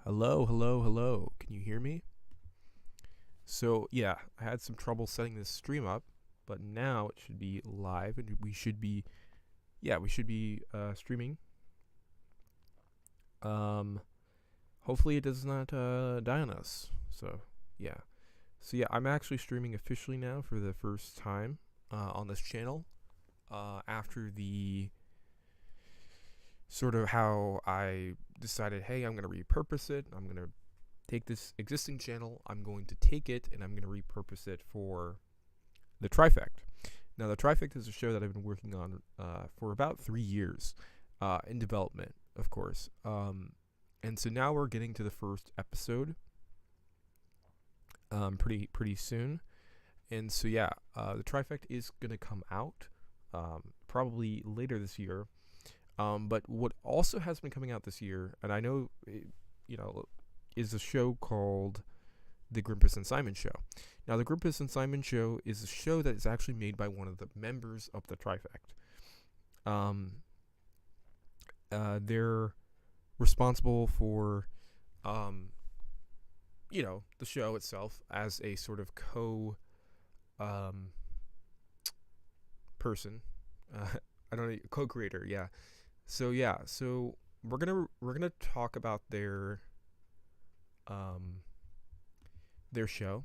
Hello, hello, hello. Can you hear me? So, yeah, I had some trouble setting this stream up, but now it should be live and we should be streaming. Um, Hopefully it does not die on us. Yeah. So, I'm actually streaming officially now for the first time on this channel after the sort of how I decided, hey, I'm going to repurpose it. I'm going to take this existing channel, I'm going to take it and I'm going to repurpose it for The Trifect. Now, The Trifect is a show that I've been working on for about 3 years in development, of course. And so now we're getting to the first episode pretty soon. And so, The Trifect is going to come out probably later this year. But what also has been coming out this year, and I know, you know, is a show called The Grimpus and Simon Show. Now, The Grimpus and Simon Show is a show that is actually made by one of the members of the Trifect. They're responsible for, the show itself as a sort of um, person. I don't know, co-creator. Yeah. So we're gonna talk about um, their show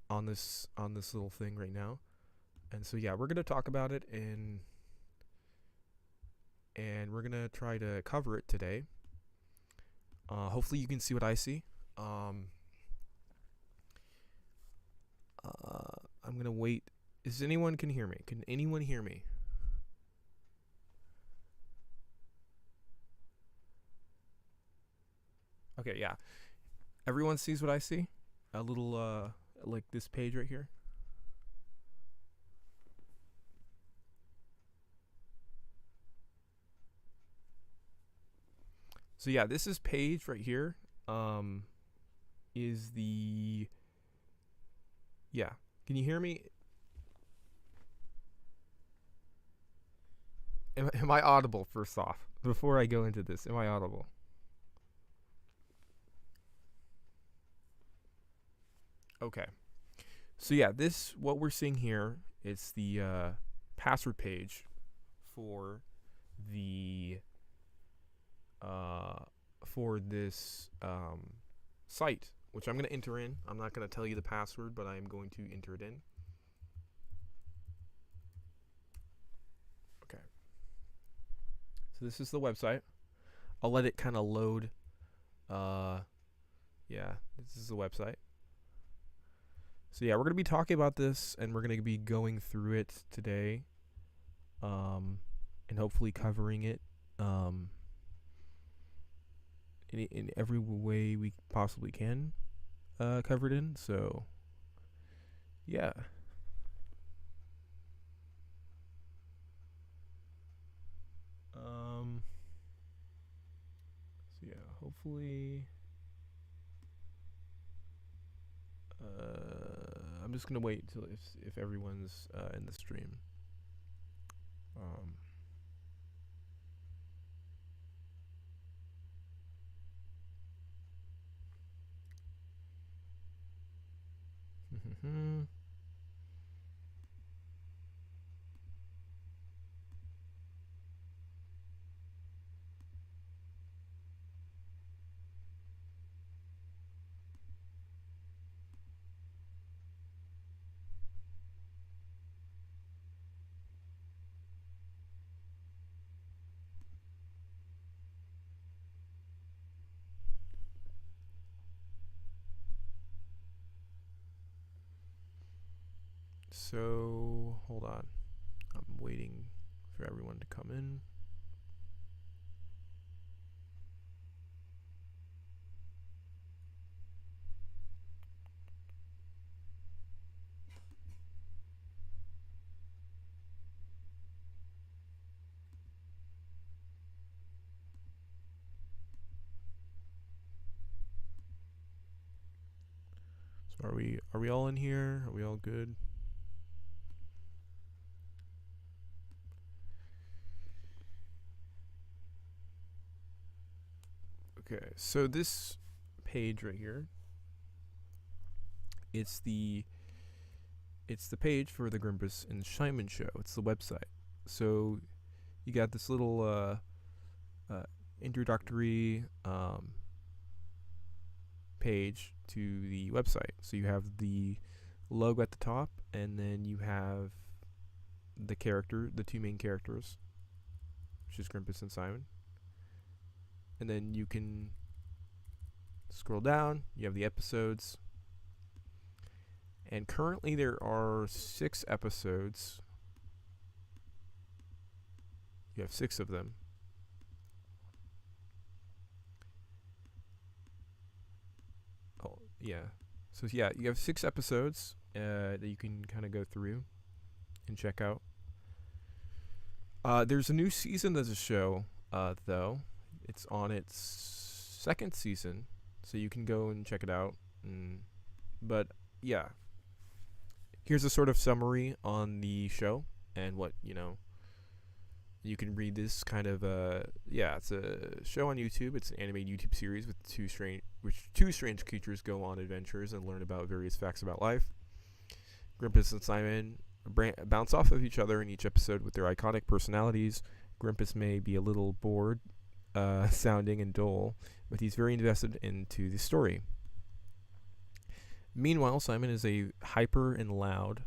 on this little thing right now. And so we're gonna talk about it and we're gonna try to cover it today. Hopefully you can see what I see. Um, I'm gonna wait. Is anyone can hear me? Can anyone hear me? Okay, yeah. Everyone sees what I see. A little like this page right here. So this is page right here. Um, is the yeah. Can you hear me? Am I audible? First off, before I go into this, am I audible? Okay. So this what we're seeing here is the password page for the uh, for this site, which I'm going to enter in. I'm not going to tell you the password, but I am going to enter it in. Okay. So this is the website. I'll let it kind of load. Uh, this is the website. So we're gonna be talking about this, and we're gonna be going through it today, and hopefully covering it, in every way we possibly can, cover it in. So yeah. Um. Hopefully. I'm just gonna wait till if everyone's in the stream. Um. So hold on. I'm waiting for everyone to come in. So are we all in here? Are we all good? Okay. So this page right here. It's the page for the Grimpus and Simon show. It's the website. So you got this little introductory page to the website. So you have the logo at the top, and then you have the two main characters, which is Grimpus and Simon. And then you can scroll down. You have the episodes. And currently there are 6 episodes. You have 6 of them. Oh, yeah. So, yeah, you have 6 episodes that you can kind of go through and check out. There's a new season of the show, though. It's on its 2nd season, so you can go and check it out. But, yeah. Here's a sort of summary on the show and what, you can read this kind of, it's a show on YouTube. It's an animated YouTube series with two strange creatures go on adventures and learn about various facts about life. Grimpus and Simon bounce off of each other in each episode with their iconic personalities. Grimpus may be a little bored, sounding and dull, but he's very invested into the story. Meanwhile, Simon is very hyper and loud.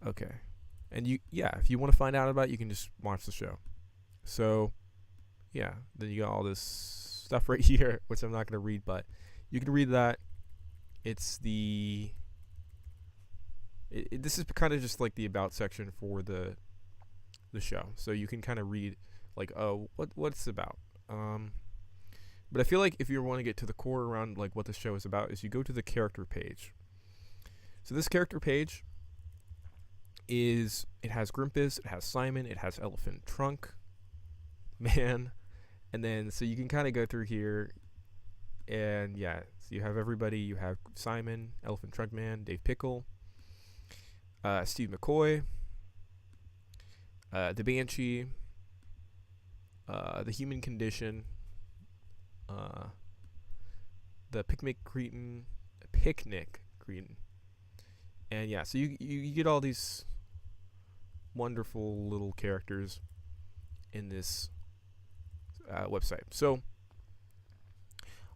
Okay. And if you want to find out about it, you can just watch the show. So, yeah, then you got all this stuff right here, which I'm not going to read, but you can read that. It's this is kind of just like the about section for the show. So you can kind of read like, oh, what it's about. But I feel like if you want to get to the core around like what the show is about, is you go to the character page. So this character page it has Grimpus, it has Simon, it has Elephant Trunk Man, and then so you can kind of go through here, and so you have everybody. You have Simon, Elephant Trunk Man, Dave Pickle, Steve McCoy, the Banshee, the Human Condition, the Picnic Cretin, and so you get all these wonderful little characters in this website. So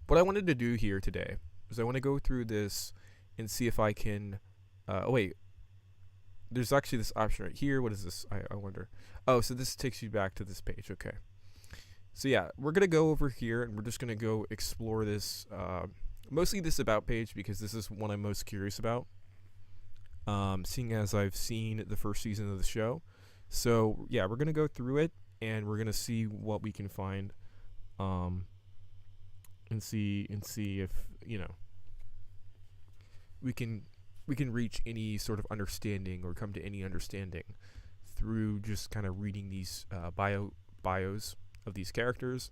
what I wanted to do here today is I want to go through this and see if I can there's actually this option right here. What is this? I wonder. Oh, so this takes you back to this page. Okay. So we're going to go over here and we're just going to go explore this, mostly this about page, because this is one I'm most curious about, seeing as I've seen the first season of the show. So we're going to go through it and we're going to see what we can find, and see if, we can reach any sort of understanding or come to any understanding through just kind of reading these bios of these characters.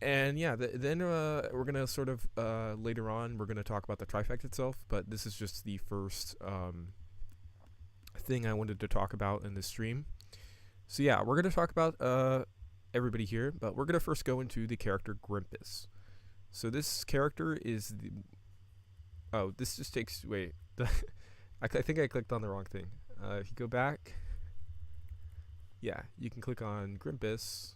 And then we're going to sort of later on we're going to talk about the trifecta itself, but this is just the first thing I wanted to talk about in this stream. So we're going to talk about everybody here, but we're going to first go into the character Grimpus. So this character is this just takes I think I clicked on the wrong thing. If you go back, you can click on Grimpus.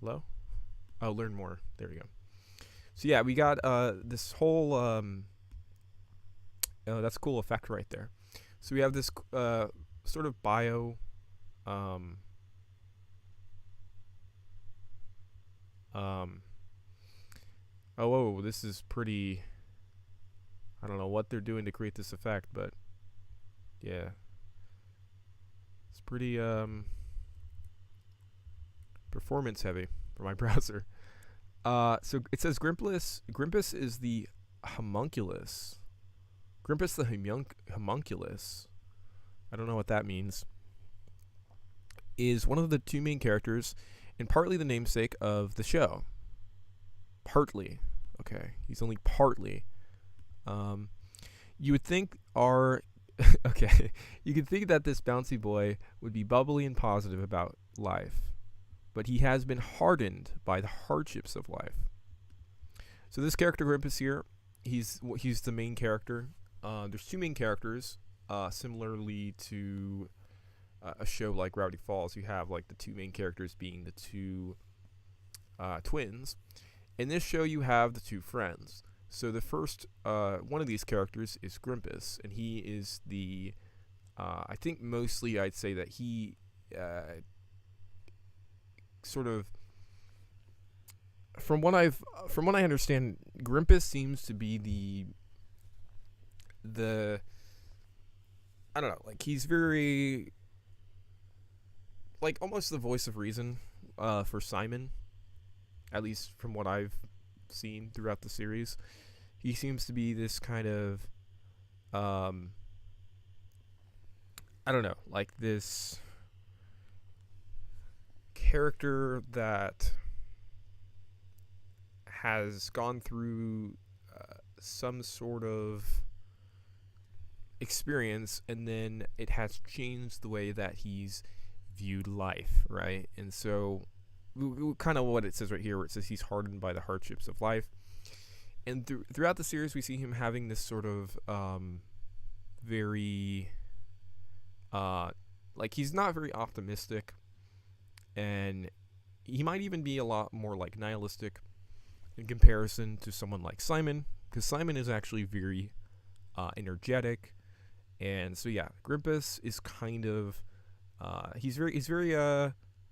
Hello? Oh, learn more. There we go. So we got this whole that's a cool effect right there. So we have this sort of bio this is pretty. I don't know what they're doing to create this effect, but it's pretty performance heavy for my browser. So it says Grimpus is the homunculus. Grimpus the homunculus, I don't know what that means, is one of the two main characters and partly the namesake of the show. Partly. Okay, he's only partly. You would think you could think that this bouncy boy would be bubbly and positive about life. but he has been hardened by the hardships of life. So this character Grimpus here, he's the main character. There's two main characters. Similarly to a show like Gravity Falls, you have like the two main characters being the two twins. In this show, you have the two friends. So the first one of these characters is Grimpus, and he is the I think mostly I'd say that he sort of from what I understand, Grimpus seems to be the I don't know, like he's very like almost the voice of reason for Simon, at least from what I've seen throughout the series. He seems to be this kind of I don't know, like this character that has gone through some sort of experience, and then it has changed the way that he's viewed life, right? And so kind of what it says right here, where it says he's hardened by the hardships of life. And throughout the series, we see him having this sort of very like he's not very optimistic, and he might even be a lot more like nihilistic in comparison to someone like Simon, because Simon is actually very energetic. And so yeah, Grimpus is kind of he's very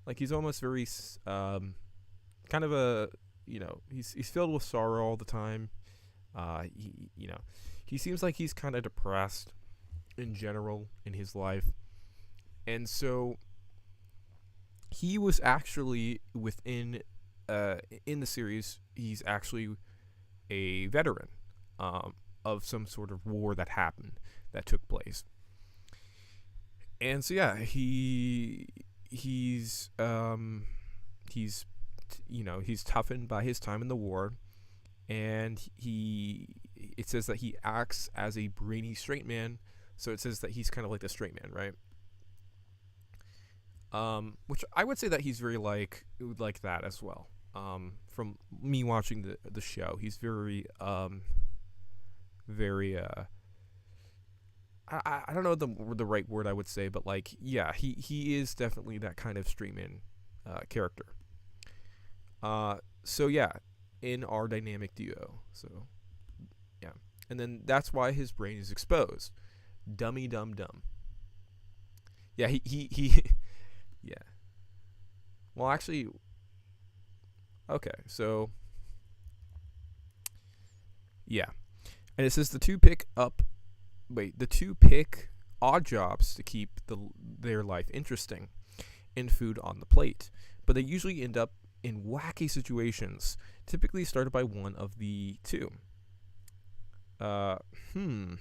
like he's almost very kind of a, you know, he's filled with sorrow all the time. He seems like he's kind of depressed in general in his life. And so he was actually within in the series, he's actually a veteran of some sort of war that took place. And so yeah, he's toughened by his time in the war, and it says that he acts as a brainy straight man. So it says that he's kind of like the straight man, right? Which I would say that he's very like that as well. From me watching the show, he's very I don't know the right word I would say, but like, yeah, he is definitely that kind of straight man character. So yeah, in our dynamic duo. So yeah, and then that's why his brain is exposed. Dummy dum dum. Yeah, he yeah. Well, actually, okay, so yeah, and it says the two pick odd jobs to keep their life interesting and food on the plate, but they usually end up in wacky situations, typically started by one of the two. Who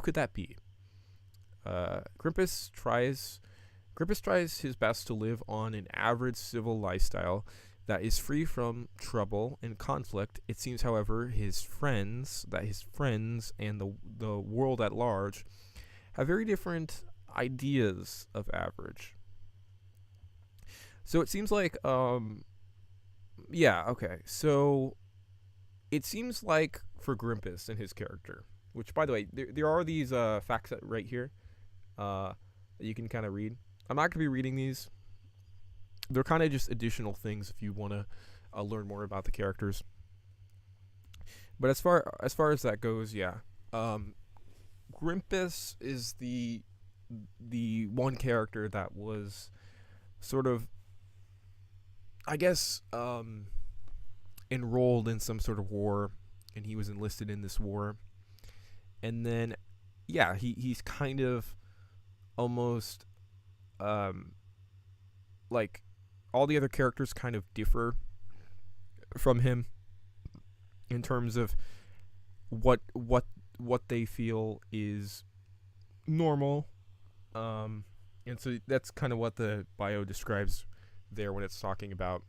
could that be? Grimpus tries his best to live on an average civil lifestyle that is free from trouble and conflict. It seems, however, his friends and the world at large have very different ideas of average. So it seems like, yeah, okay. So it seems like for Grimpus and his character, which, by the way, there are these facts right here that you can kind of read. I'm not going to be reading these. They're kind of just additional things if you want to learn more about the characters. But as far as that goes, yeah, Grimpus is the one character that was sort of, I guess, enrolled in some sort of war, and he was enlisted in this war. And then, yeah, he's kind of almost like all the other characters kind of differ from him in terms of what they feel is normal, and so that's kind of what the bio describes there when it's talking about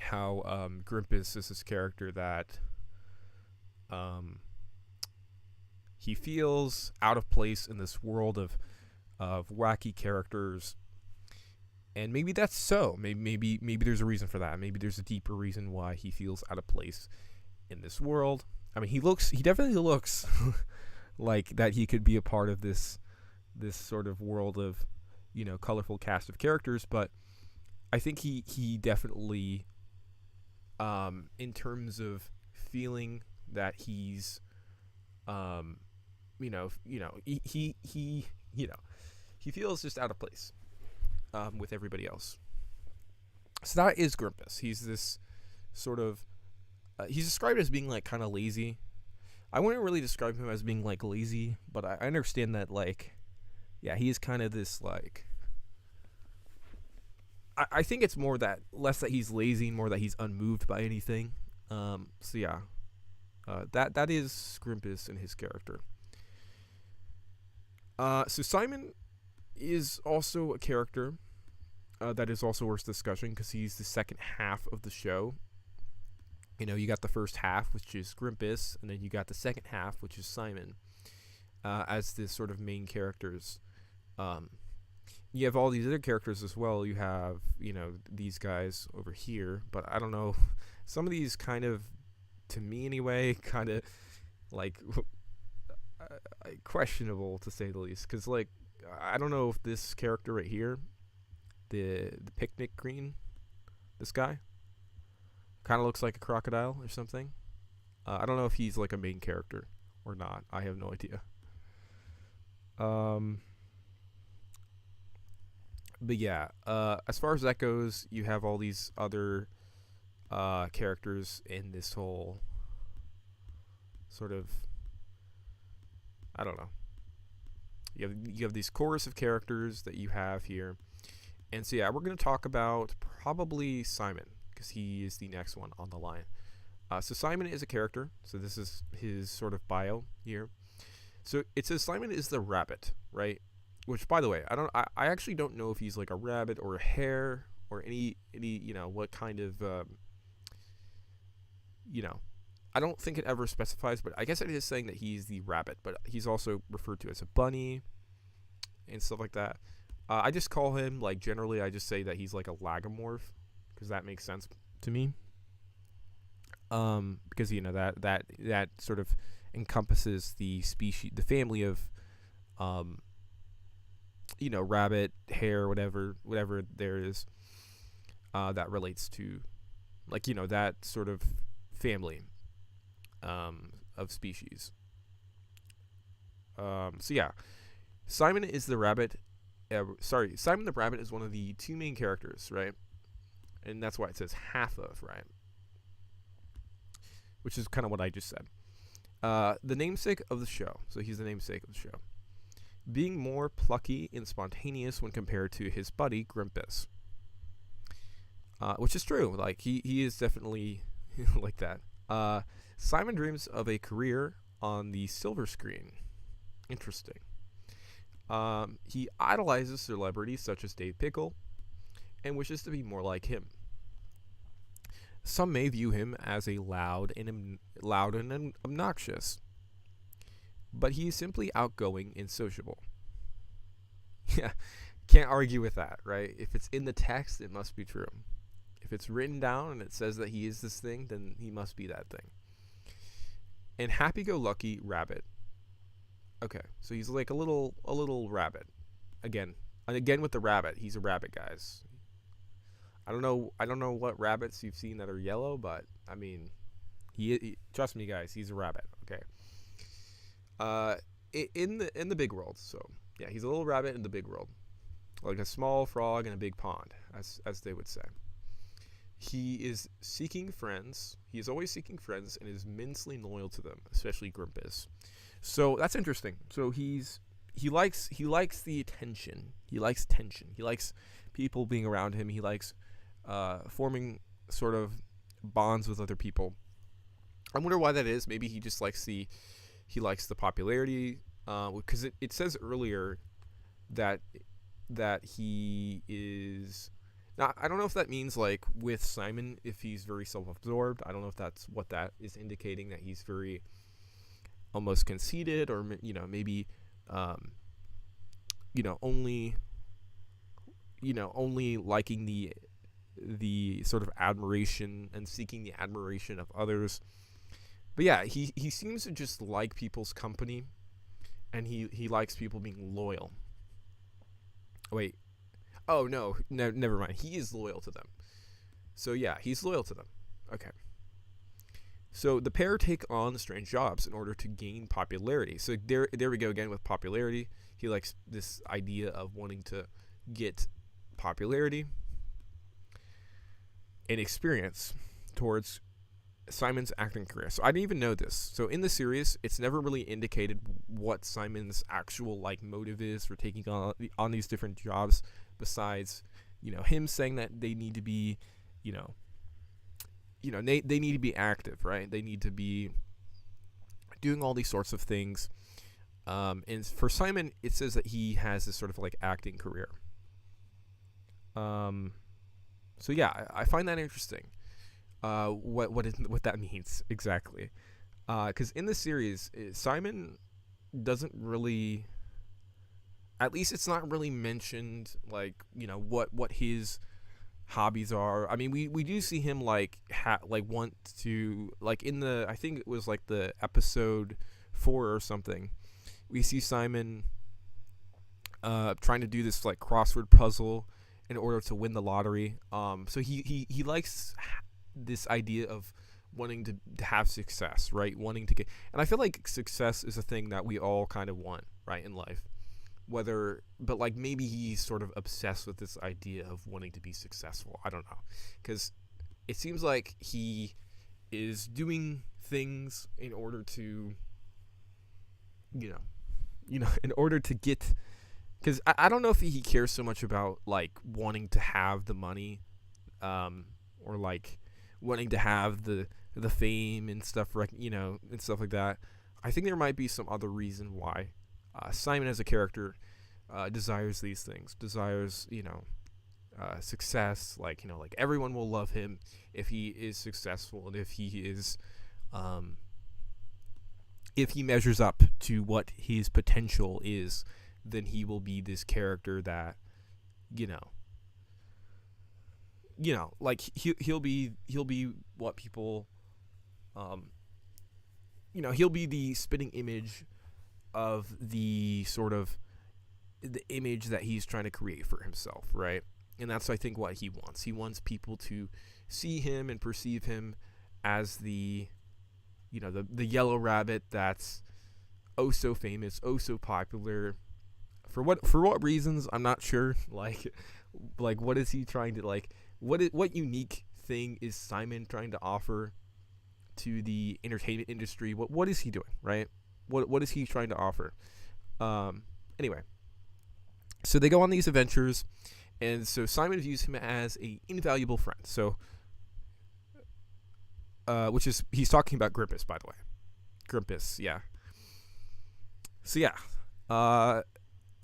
how Grimpus is this character that he feels out of place in this world of wacky characters. And maybe that's so. Maybe there's a reason for that. Maybe there's a deeper reason why he feels out of place in this world. I mean, he definitely looks like that he could be a part of this sort of world of, colorful cast of characters. But I think he definitely, in terms of feeling that he's, he feels just out of place, with everybody else. So that is Grimpus. He's this sort of, he's described as being like kind of lazy. I wouldn't really describe him as being like lazy, but I understand that, like, yeah, he is kind of this, like, I think it's more that, less that he's lazy, more that he's unmoved by anything. So yeah, that is Grimpus and his character. So Simon is also a character that is also worth discussing, because he's the second half of the show. You got the first half, which is Grimpus, and then you got the second half, which is Simon, as the sort of main characters. You have all these other characters as well. You have, these guys over here, but I don't know. Some of these kind of, to me anyway, kind of like questionable, to say the least. Because, like, I don't know if this character right here, the picnic green, this guy, kind of looks like a crocodile or something. I don't know if he's like a main character or not. I have no idea. But yeah, as far as that goes, you have all these other characters in this whole sort of, I don't know. You have these chorus of characters that you have here. And so yeah, we're going to talk about probably Simon, because he is the next one on the line. So Simon is a character. So this is his sort of bio here. So it says Simon is the rabbit, right? Which, by the way, I actually don't know if he's like a rabbit or a hare or any what kind of I don't think it ever specifies, but I guess it is saying that he's the rabbit, but he's also referred to as a bunny and stuff like that. I just call him, like, generally I just say that he's like a lagomorph, because that makes sense to me. Because that sort of encompasses the species, the family of rabbit, hare, whatever there is, that relates to, like, that sort of family of species. So yeah, Simon is the rabbit. Simon the rabbit is one of the two main characters, right? And that's why it says half of, right? Which is kind of what I just said. The namesake of the show. So he's the namesake of the show. Being more plucky and spontaneous when compared to his buddy Grimpus. Which is true. Like, he is definitely like that. Simon dreams of a career on the silver screen. Interesting. He idolizes celebrities such as Dave Pickle and wishes to be more like him. Some may view him as a loud and obnoxious, but he is simply outgoing and sociable. Yeah, can't argue with that, right? If it's in the text, it must be true. If it's written down and it says that he is this thing, then he must be that thing. And happy-go-lucky rabbit. Okay, so he's like a little rabbit. Again with the rabbit. He's a rabbit, guys. I don't know what rabbits you've seen that are yellow, but I mean, he trust me, guys, he's a rabbit. Okay. In the big world. So yeah, he's a little rabbit in the big world, like a small frog in a big pond, as they would say. He is seeking friends. He is always seeking friends and is immensely loyal to them, especially Grimpus. So that's interesting. So he likes the attention. He likes tension. He likes people being around him. He likes forming sort of bonds with other people. I wonder why that is. Maybe he just likes the popularity. Because it says earlier that he is. Now, I don't know if that means, like, with Simon, if he's very self-absorbed. I don't know if that's what that is indicating, that he's very almost conceited, or, maybe, only, only liking the sort of admiration and seeking the admiration of others. But yeah, he seems to just like people's company, and he likes people being loyal. Wait. Oh no, never mind. He is loyal to them. So yeah, he's loyal to them. Okay. So the pair take on strange jobs in order to gain popularity. So there we go again with popularity. He likes this idea of wanting to get popularity and experience towards Simon's acting career. So I didn't even know this. So in the series, it's never really indicated what Simon's actual motive is for taking on these different jobs, besides him saying that they need to be they need to be active, right? They need to be doing all these sorts of things. And for Simon, it says that he has this sort of acting career. So yeah, I find that interesting. What that means exactly? Because in the series, Simon doesn't really, at least it's not really mentioned what his hobbies are. I mean, we do see him want to in the, I think it was the episode 4 or something. We see Simon trying to do this crossword puzzle in order to win the lottery. So he likes this idea of wanting to have success, right? Wanting to get, and I feel like success is a thing that we all kind of want, right, in life. But maybe he's sort of obsessed with this idea of wanting to be successful. I don't know, because it seems like he is doing things in order to, in order to get, because I don't know if he cares so much about wanting to have the money, or wanting to have the fame and stuff, and stuff like that. I think there might be some other reason why Simon as a character desires these things, desires success, everyone will love him if he is successful, and if he is if he measures up to what his potential is, then he will be this character that he'll be what people he'll be the spitting image of the sort of the image that he's trying to create for himself, right? And that's, I think, what he wants. He wants people to see him and perceive him as the yellow rabbit that's oh so famous, oh so popular. For what reasons, I'm not sure. What is he trying to what unique thing is Simon trying to offer to the entertainment industry? What is he doing, right? What is he trying to offer? Anyway, so they go on these adventures, and so Simon views him as a invaluable friend. So, which is, he's talking about Grimpus, by the way. Grimpus, yeah. So yeah,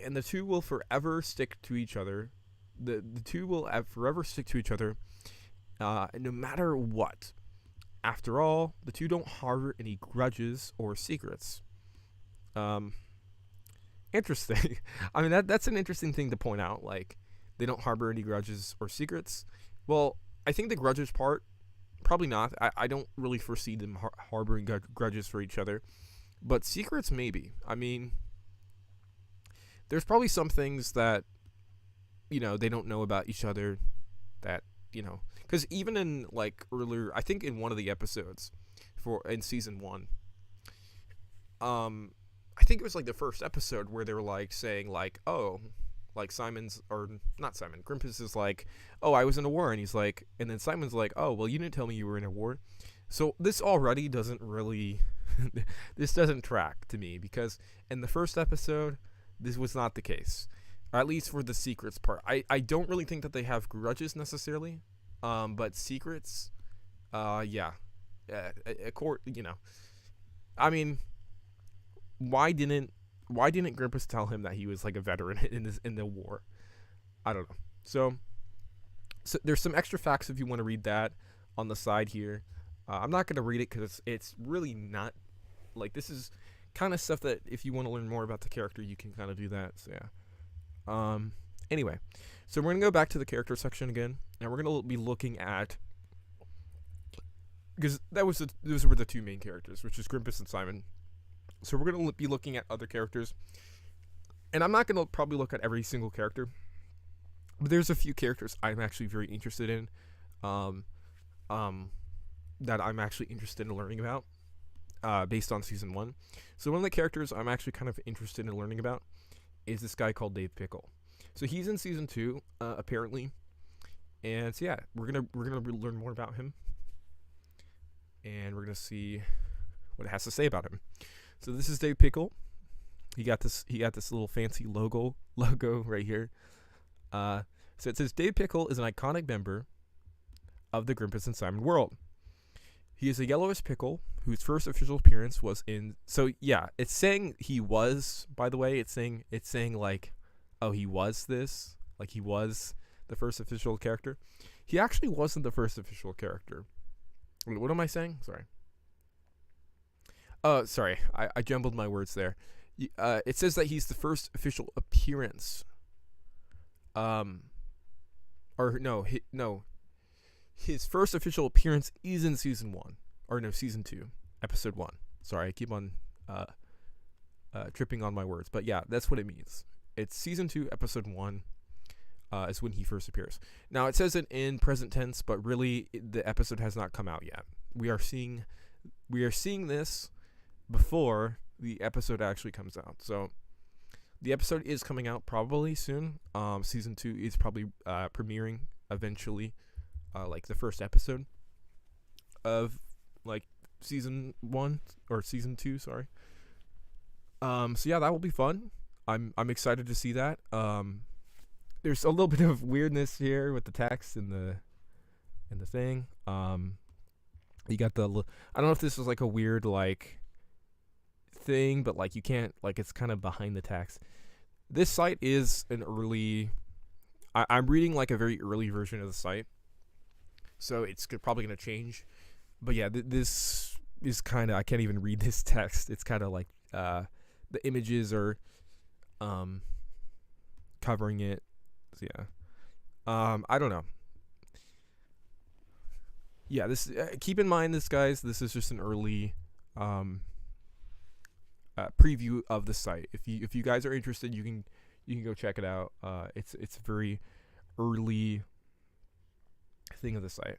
and the two will forever stick to each other. The two will forever stick to each other, no matter what. After all, the two don't harbor any grudges or secrets. Interesting. I mean, that's an interesting thing to point out. They don't harbor any grudges or secrets. Well, I think the grudges part, probably not. I don't really foresee them harboring grudges for each other. But secrets, maybe. I mean, there's probably some things that, they don't know about each other that, because even in, earlier, I think in one of the episodes in season 1, I think it was the first episode where they were saying oh, Simon's, or not Simon, Grimpus is oh, I was in a war, and he's and then Simon's oh, well, you didn't tell me you were in a war. So this already doesn't really this doesn't track to me, because in the first episode this was not the case, or at least for the secrets part. I don't really think that they have grudges necessarily, but secrets, yeah, a court, I mean, why didn't Grimpus tell him that he was a veteran in the war? I don't know. So there's some extra facts if you want to read that on the side here. I'm not going to read it because it's really not, this is kind of stuff that if you want to learn more about the character, you can kind of do that. So yeah. Anyway, so we're gonna go back to the character section again, and we're gonna be looking at, because those were the two main characters, which is Grimpus and Simon. So we're gonna be looking at other characters, and I'm not gonna probably look at every single character, but there's a few characters I'm actually very interested in, um, that I'm actually interested in learning about, based on season 1. So one of the characters I'm actually kind of interested in learning about is this guy called Dave Pickle. So he's in season 2, apparently, and so yeah, we're gonna learn more about him, and we're gonna see what it has to say about him. So this is Dave Pickle. He got this little fancy logo right here. So it says Dave Pickle is an iconic member of the Grimpus and Simon world. He is a yellowish pickle whose first official appearance was in. So yeah, it's saying he was. By the way, it's saying like, oh, he was this. Like he was the first official character. He actually wasn't the first official character. What am I saying? Sorry. Sorry, I jumbled my words there. It says that he's the first official appearance. His first official appearance is in season 2, episode 1. Sorry, I keep on tripping on my words, but yeah, that's what it means. It's season 2, episode 1. Is when he first appears. Now it says it in present tense, but really the episode has not come out yet. We are seeing this before the episode actually comes out. So the episode is coming out probably soon. Season 2 is probably premiering eventually, like the first episode of like season 1 or season 2. Sorry. So yeah, that will be fun. I'm excited to see that. There's a little bit of weirdness here with the text and the thing. You got I don't know if this is like a weird like thing, but like you can't, like, it's kind of behind the text. This site is an early. I'm reading like a very early version of the site, so it's probably gonna change. But yeah, this is kind of, I can't even read this text. It's kind of like the images are covering it. So yeah, I don't know. Yeah, this keep in mind, this is just an early preview of the site. If you guys are interested, you can go check it out. It's a very early thing of the site.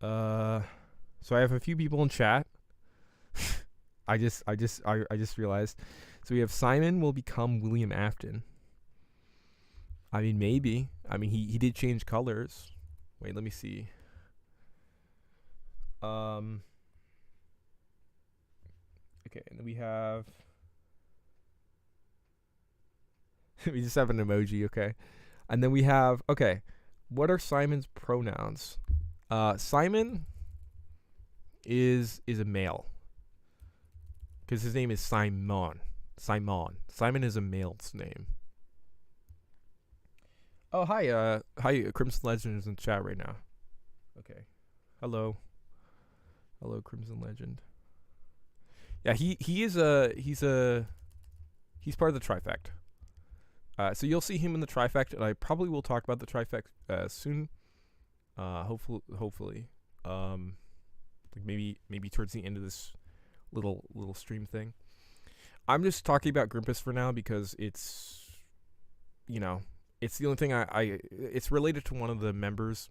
So I have a few people in chat. I just realized. So we have Simon will become William Afton. I mean, maybe. I mean, he did change colors. Wait, let me see. Okay, and then we have. We just have an emoji, okay, and then we have. Okay, what are Simon's pronouns? Simon is a male, because his name is Simon. Simon is a male's name. Oh, hi, Crimson Legend is in chat right now. Okay. Hello, Crimson Legend. Yeah, he's part of the Trifect. So you'll see him in the Trifect, and I probably will talk about the Trifect soon. Hopefully. Like maybe towards the end of this little stream thing. I'm just talking about Grimpus for now because it's, it's the only thing it's related to one of the members,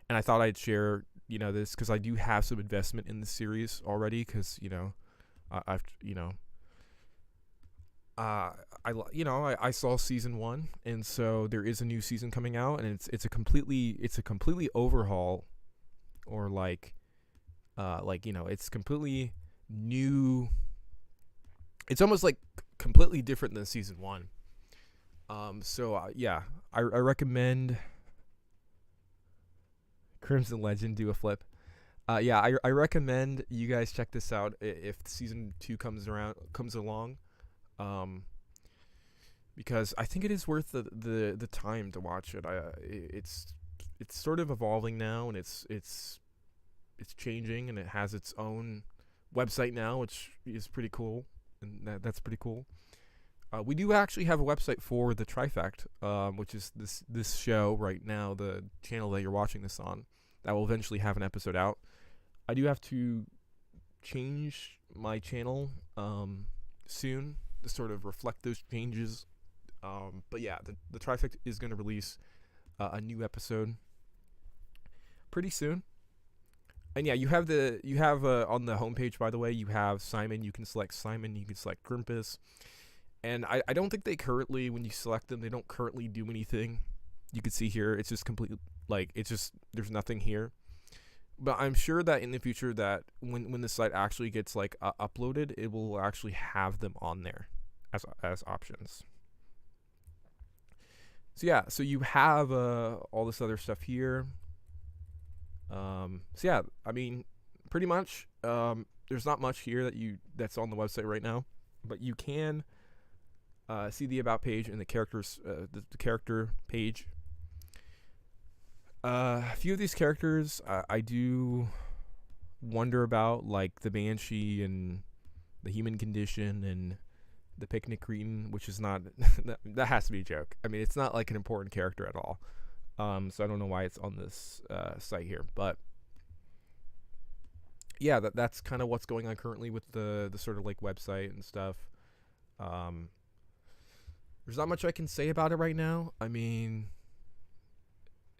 and I thought I'd share, this because I do have some investment in the series already, because, I saw season 1, and so there is a new season coming out, and it's a completely overhaul, or it's completely new. It's almost like completely different than season 1. Yeah, I recommend Crimson Legend do a flip. Yeah, I recommend you guys check this out if season 2 comes along, because I think it is worth the time to watch it. It's sort of evolving now, and it's changing, and it has its own website now, which is pretty cool, and that's pretty cool. We do actually have a website for the Trifect, which is this show right now, the channel that you're watching this on. That will eventually have an episode out. I do have to change my channel soon to sort of reflect those changes. But yeah, the Trifect is going to release a new episode pretty soon. And yeah, you have on the homepage, by the way, you have Simon. You can select Simon. You can select Grimpus. And I don't think they currently, when you select them, they don't currently do anything. You can see here, it's just completely, there's nothing here. But I'm sure that in the future that when the site actually gets uploaded, it will actually have them on there as options. So yeah, so you have all this other stuff here. So yeah, I mean, pretty much, there's not much here that's on the website right now, but you can see the about page and the characters, the character page. A few of these characters I do wonder about, like the Banshee and the Human Condition and the Picnic Cretin, which is not that has to be a joke. I mean, it's not like an important character at all. So I don't know why it's on this site here, but yeah, that's kind of what's going on currently with the sort of website and stuff. There's not much I can say about it right now. I mean,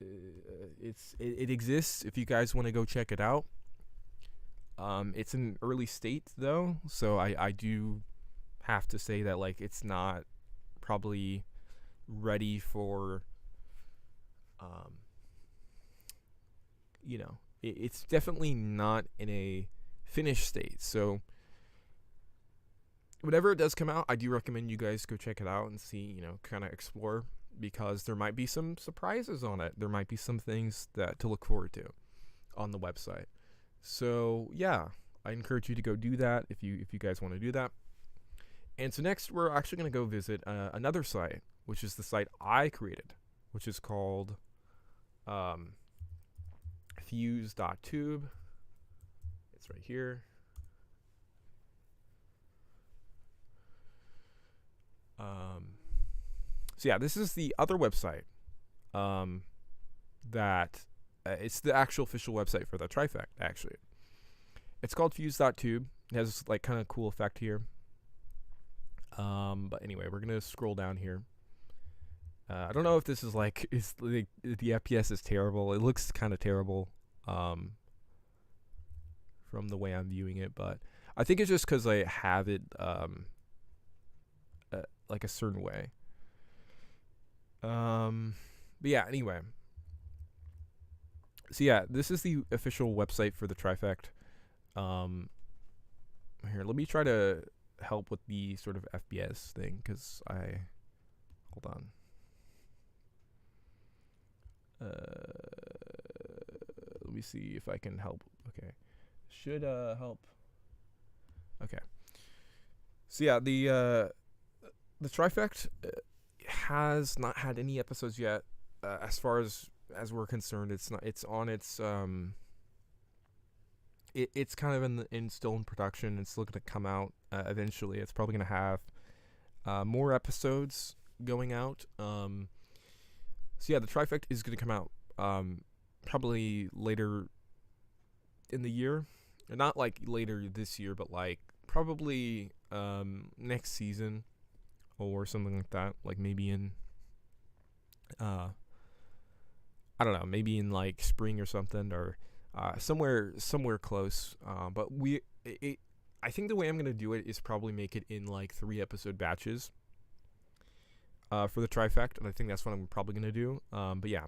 it exists if you guys want to go check it out. It's in an early state though, so I do have to say that it's not probably ready for it's definitely not in a finished state. So whenever it does come out, I do recommend you guys go check it out and see, kind of explore, because there might be some surprises on it. There might be some things to look forward to on the website. So yeah, I encourage you to go do that if you guys want to do that. And so next, we're actually going to go visit another site, which is the site I created, which is called fuse.tube. It's right here. So yeah, this is the other website that it's the actual official website for the Trifect, actually. It's called fuse.tube. It has kind of cool effect here. But anyway, we're gonna scroll down here. I don't know if this is the FPS is terrible. It looks kind of terrible from the way I'm viewing it, but I think it's just because I have it a certain way. But yeah, anyway. So yeah, this is the official website for the Trifect. Here, let me try to help with the sort of FPS thing, because hold on. Let me see if I can help. Okay, should help. Okay. So yeah, the Trifect has not had any episodes yet. As far as we're concerned, it's not. It's on its It's kind of still in production. It's still going to come out eventually. It's probably going to have more episodes going out. So yeah, the Trifect is going to come out probably later in the year. Not later this year, but probably next season or something like that. Maybe in I don't know, maybe in spring or something, or somewhere close. But I think the way I'm gonna do it is probably make it in 3 episode batches for the Trifect, and I think that's what I'm probably gonna do. But yeah,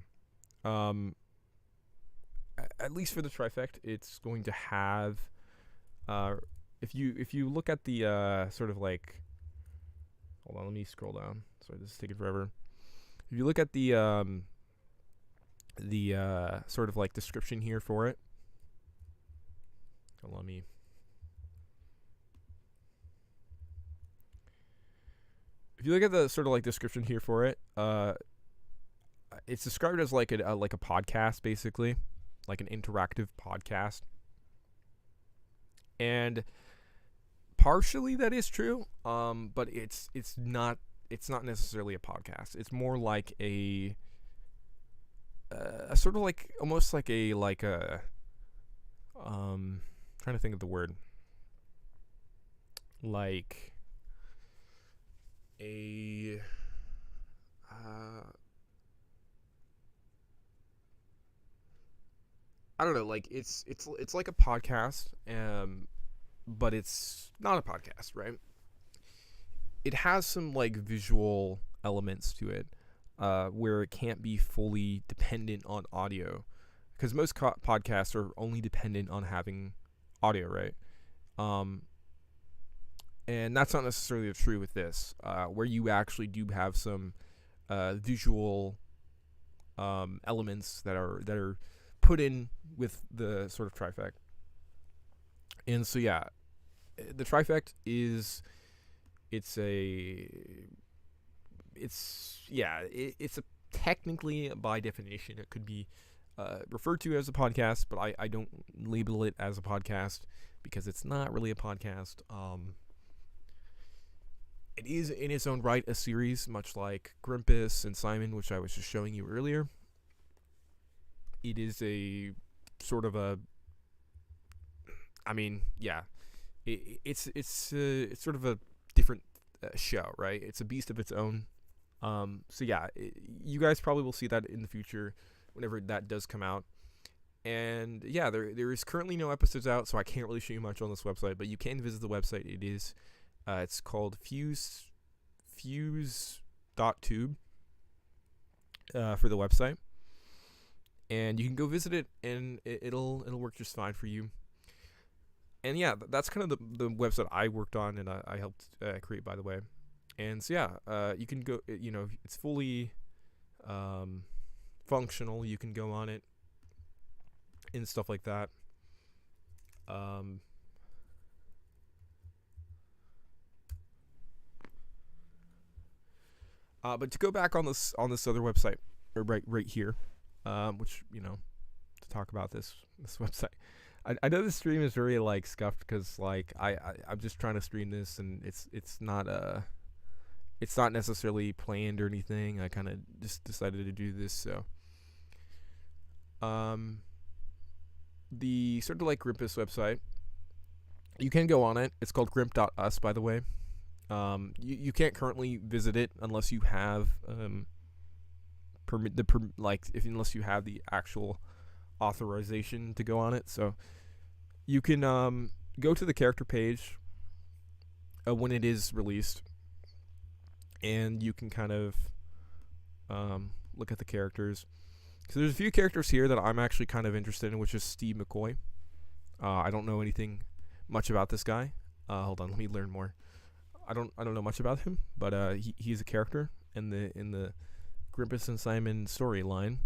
at least for the Trifect, it's going to have if you look at the sort of hold on, let me scroll down. Sorry, this is taking forever. If you look at the sort of description here for it. Let me. If you look at the sort of description here for it, it's described as a podcast, basically, an interactive podcast. And partially that is true. But it's not necessarily a podcast. It's more like a sort of like almost like a trying to think of the word, like a I don't know, like it's like a podcast, but it's not a podcast, right? It has some like visual elements to it, where it can't be fully dependent on audio, because most podcasts are only dependent on having audio, right? Um, and that's not necessarily true with this, where you actually do have some visual elements that are put in with the sort of trifect. And so yeah, the trifect is it's a technically, by definition, it could be referred to as a podcast, but I don't label it as a podcast because it's not really a podcast. It is in its own right a series, much like Grimpus and Simon, which I was just showing you earlier. It is a sort of a, I mean, yeah, it's sort of a different show, right? It's a beast of its own. So yeah, you guys probably will see that in the future whenever that does come out. And yeah, there is currently no episodes out, so I can't really show you much on this website, but you can visit the website. It's called fuse.tube for the website. And you can go visit it, and it'll work just fine for you. And yeah, that's kind of the website I worked on and I helped create, by the way. And so yeah, you can go. It's fully functional. You can go on it and stuff like that. But to go back on this other website, or right here. Which, to talk about this website. I know the stream is very like scuffed because like I'm just trying to stream this, and it's not necessarily planned or anything. I kind of just decided to do this. So the sort of like Grimpus website, you can go on it. It's called grimp.us, by the way. You can't currently visit it unless you have unless you have the actual authorization to go on it. So you can go to the character page when it is released, and you can kind of look at the characters. So there's a few characters here that I'm actually kind of interested in, which is Steve McCoy. I don't know anything much about this guy. Hold on, let me learn more. I don't know much about him, but he's a character in the Grimpus and Simon storyline.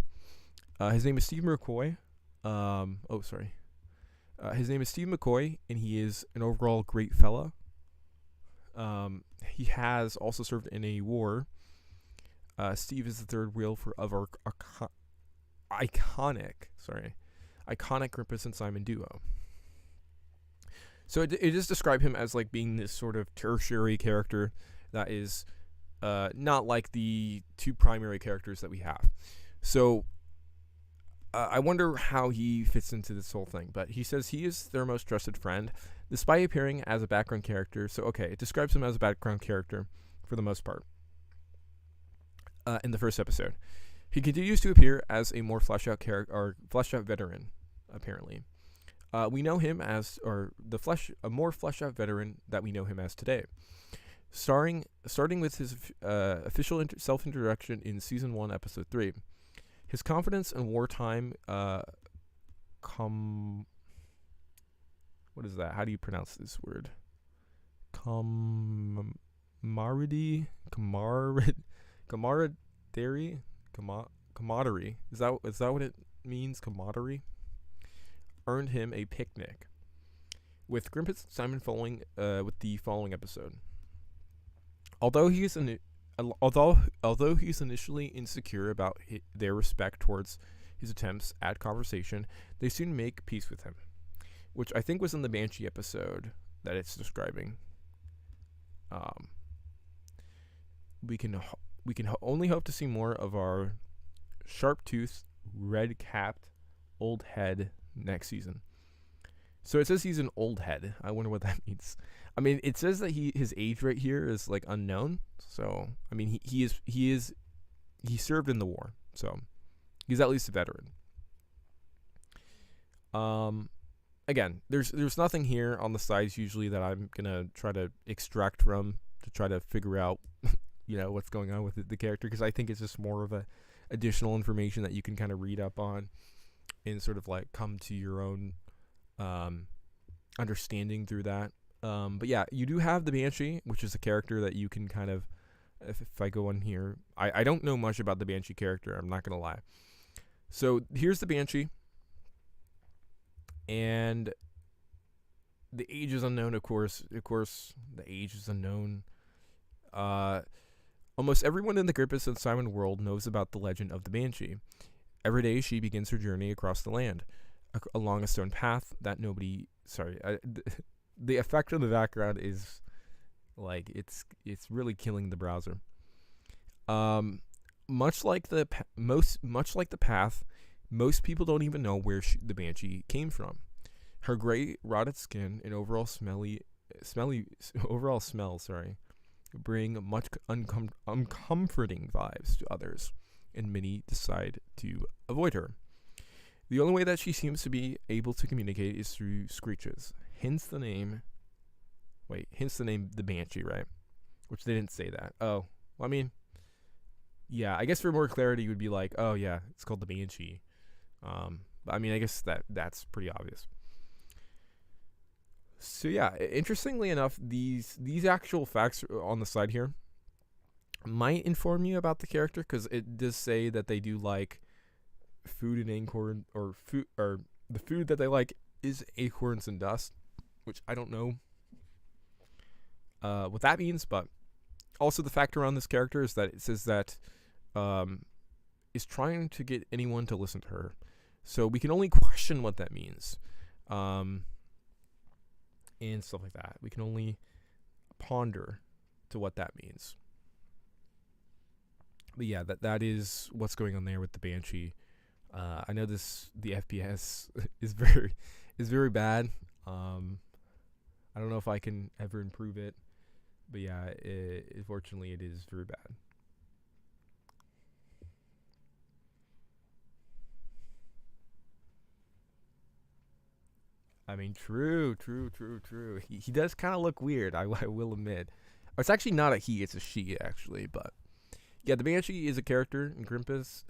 His name is Steve McCoy. His name is Steve McCoy, and he is an overall great fella. He has also served in a war. Steve is the third wheel of our iconic Grimpus and Simon duo. So it does describe him as like being this sort of tertiary character that is not like the two primary characters that we have. So I wonder how he fits into this whole thing. But he says he is their most trusted friend, despite appearing as a background character. So okay, it describes him as a background character for the most part. In the first episode, he continues to appear as a more fleshed out character or fleshed out veteran. Apparently, we know him as a more fleshed out veteran that we know him as today. Starting with his official self-introduction in Season 1, Episode 3. His confidence in wartime what is that? How do you pronounce this word? Camaraderie? Camaraderie? Is that what it means? Camaraderie? Earned him a picnic. With Grimpus and Simon following with the following episode. Although he's initially insecure about their respect towards his attempts at conversation, they soon make peace with him, which I think was in the Banshee episode that it's describing. Um, we can only hope to see more of our sharp-toothed, red-capped old head next season. So it says he's an old head. I wonder what that means. I mean, it says that his age right here is like unknown. So I mean, he served in the war, so he's at least a veteran. Again, there's nothing here on the sides usually that I'm gonna try to extract from to try to figure out, what's going on with the character, because I think it's just more of a additional information that you can kind of read up on and sort of like come to your own understanding through that. But yeah, you do have the Banshee, which is a character that you can kind of, if I go on here, I don't know much about the Banshee character, I'm not going to lie. So here's the Banshee, and the age is unknown, of course, the age is unknown. Almost everyone in the Grippus and Simon world knows about the legend of the Banshee. Every day she begins her journey across the land, along a stone path that nobody... the effect on the background is like it's really killing the browser. Much like the path, most people don't even know where the Banshee came from. Her gray, rotted skin and overall smell, bring much uncomforting vibes to others, and many decide to avoid her. The only way that she seems to be able to communicate is through screeches. Hence the name the Banshee, right? Which they didn't say that. Oh, well, I mean, yeah, I guess for more clarity, you would be like, oh yeah, it's called the Banshee. But I mean, I guess that's pretty obvious. So yeah, interestingly enough, these actual facts on the side here might inform you about the character, because it does say that they do like food and acorn, or the food that they like is acorns and dust, which I don't know what that means. But also the fact around this character is that it says that is trying to get anyone to listen to her, so we can only question what that means, and stuff like that. We can only ponder to what that means. But yeah, that is what's going on there with the Banshee. I know the FPS is very bad. I don't know if I can ever improve it, but yeah, unfortunately it is very bad. I mean, true. He does kind of look weird, I will admit. It's actually not a he, it's a she, actually. But yeah, the Banshee is a character in Grimpus.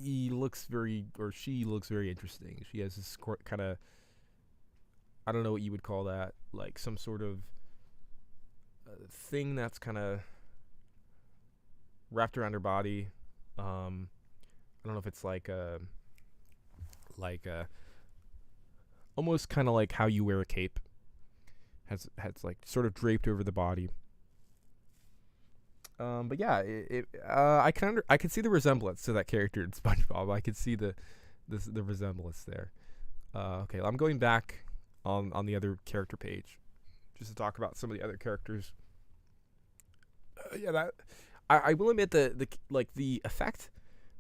She looks very interesting. She has this kind of, I don't know what you would call that, like some sort of thing that's kind of wrapped around her body. I don't know if it's like a almost kind of like how you wear a cape. Has like sort of draped over the body. But yeah, I can see the resemblance to that character in SpongeBob. I can see the resemblance there. Okay, I'm going back on the other character page just to talk about some of the other characters. Yeah, that I will admit the effect.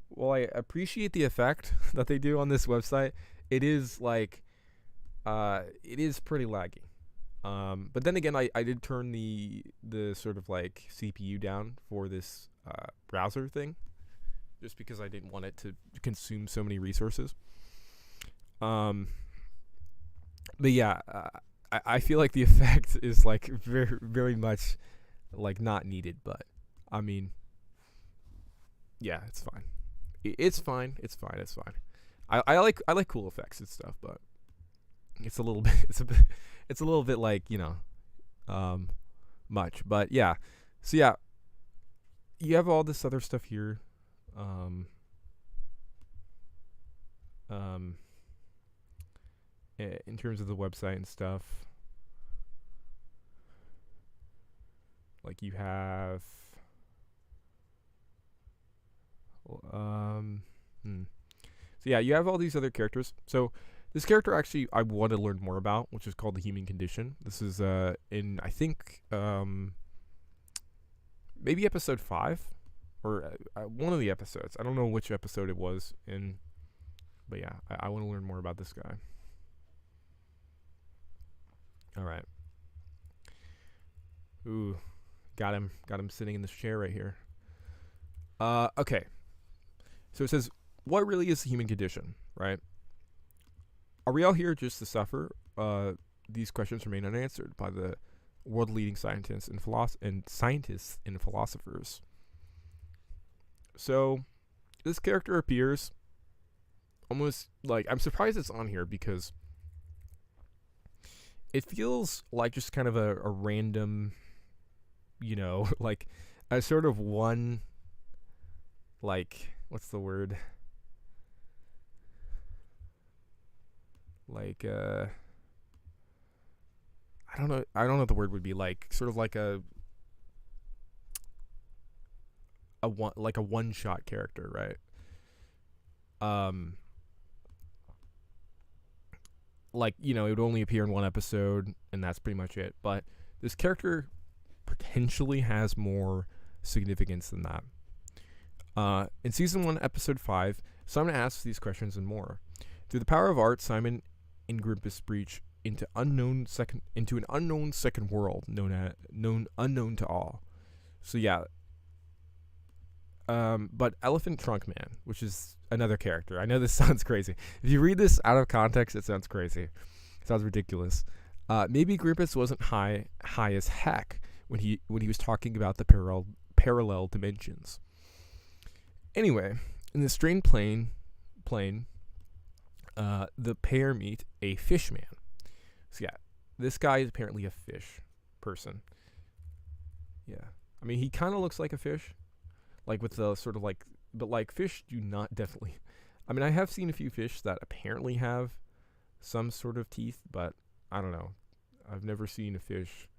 Well, I appreciate the effect that they do on this website. It is it is pretty laggy. But then again, I did turn the sort of like CPU down for this browser thing, just because I didn't want it to consume so many resources. But yeah, I feel like the effect is like very very much like not needed. But I mean, yeah, it's fine. It's fine. I like cool effects and stuff, but it's a little bit it's a little bit like, much. But yeah, so yeah, you have all this other stuff here. In terms of the website and stuff, like you have so yeah, you have all these other characters. So This character actually I want to learn more about, which is called the Human Condition. This is in I think maybe episode 5 or one of the episodes. I don't know which episode it was in, but yeah, I want to learn more about this guy. All right. Ooh, got him sitting in this chair right here. Okay. So it says, what really is the human condition, right? Are we all here just to suffer? These questions remain unanswered by the world-leading scientists and philosophers. So, this character appears almost like, I'm surprised it's on here because it feels like just kind of a random, like a sort of one, like, what's the word? Like, I don't know what the word would be, like, sort of like a one shot character, right? Like, it would only appear in one episode and that's pretty much it. But this character potentially has more significance than that. In season 1, episode 5, Simon asks these questions and more. Through the power of art, Simon and Grimpus breach into an unknown second world unknown to all. So yeah. But Elephant Trunk Man, which is another character. I know this sounds crazy. If you read this out of context, it sounds crazy. It sounds ridiculous. Maybe Grimpus wasn't high as heck when he was talking about the parallel dimensions. Anyway, in the strained plane, the pair meet a fish man. So yeah, this guy is apparently a fish person. Yeah, I mean, he kind of looks like a fish, like with the sort of like, but like fish do not definitely. I mean, I have seen a few fish that apparently have some sort of teeth, but I don't know. I've never seen a fish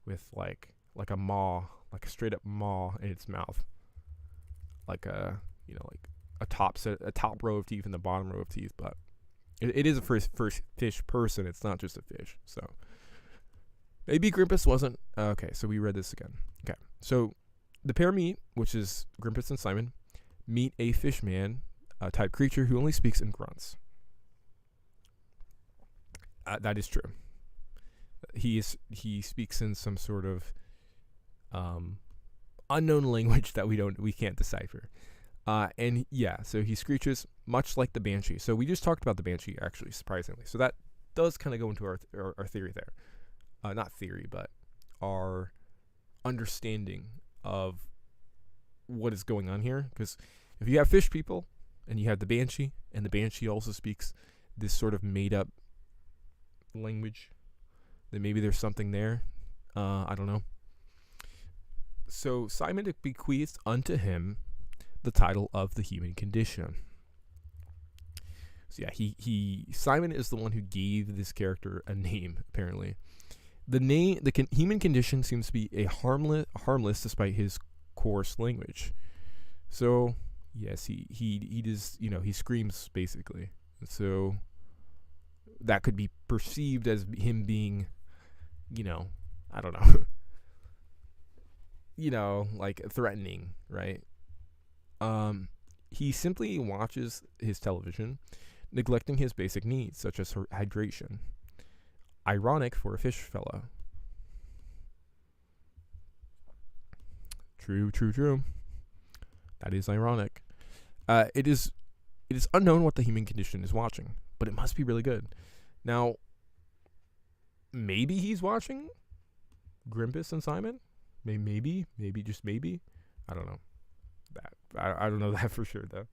with like a maw, like a straight up maw in its mouth, like a like a top row of teeth and the bottom row of teeth. But it is a first fish person. It's not just a fish. So maybe Grimpus wasn't okay. So we read this again. Okay, so the pair meet, which is Grimpus and Simon, meet a fishman type creature who only speaks in grunts. That is true. He speaks in some sort of unknown language that we can't decipher. And yeah, so he screeches much like the Banshee. So we just talked about the Banshee, actually, surprisingly. So that does kind of go into our theory there. Not theory, but our understanding of what is going on here. Because if you have fish people and you have the Banshee, and the Banshee also speaks this sort of made-up language, then maybe there's something there. I don't know. So Simon bequeathed unto him the title of the human condition. So yeah, Simon is the one who gave this character a name, apparently. The human condition seems to be a harmless despite his coarse language. So yes, he does, he screams basically. So that could be perceived as him being, I don't know, like threatening, right? He simply watches his television, neglecting his basic needs, such as hydration. Ironic for a fish fellow. True. That is ironic. It is unknown what the human condition is watching, but it must be really good. Now, maybe he's watching Grimpus and Simon? Maybe, just maybe. I don't know. I don't know that for sure, though.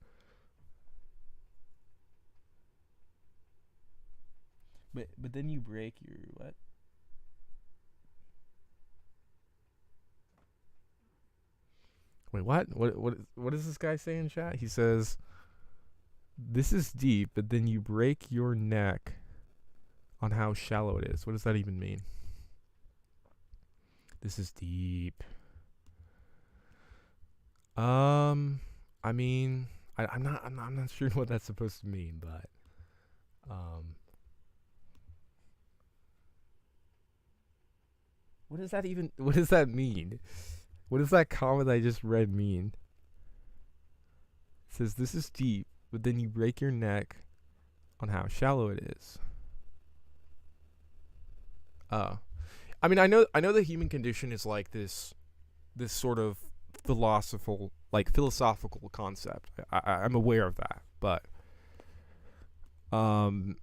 But then you break your what? Wait, what? What does this guy say in chat? He says, "This is deep, but then you break your neck on how shallow it is." What does that even mean? This is deep. I mean, I'm not sure what that's supposed to mean, but Um, what does that even? What does that mean? What does that comment I just read mean? It says this is deep, but then you break your neck on how shallow it is. Oh, I mean, I know the human condition is like this sort of philosophical concept. I'm aware of that, but um,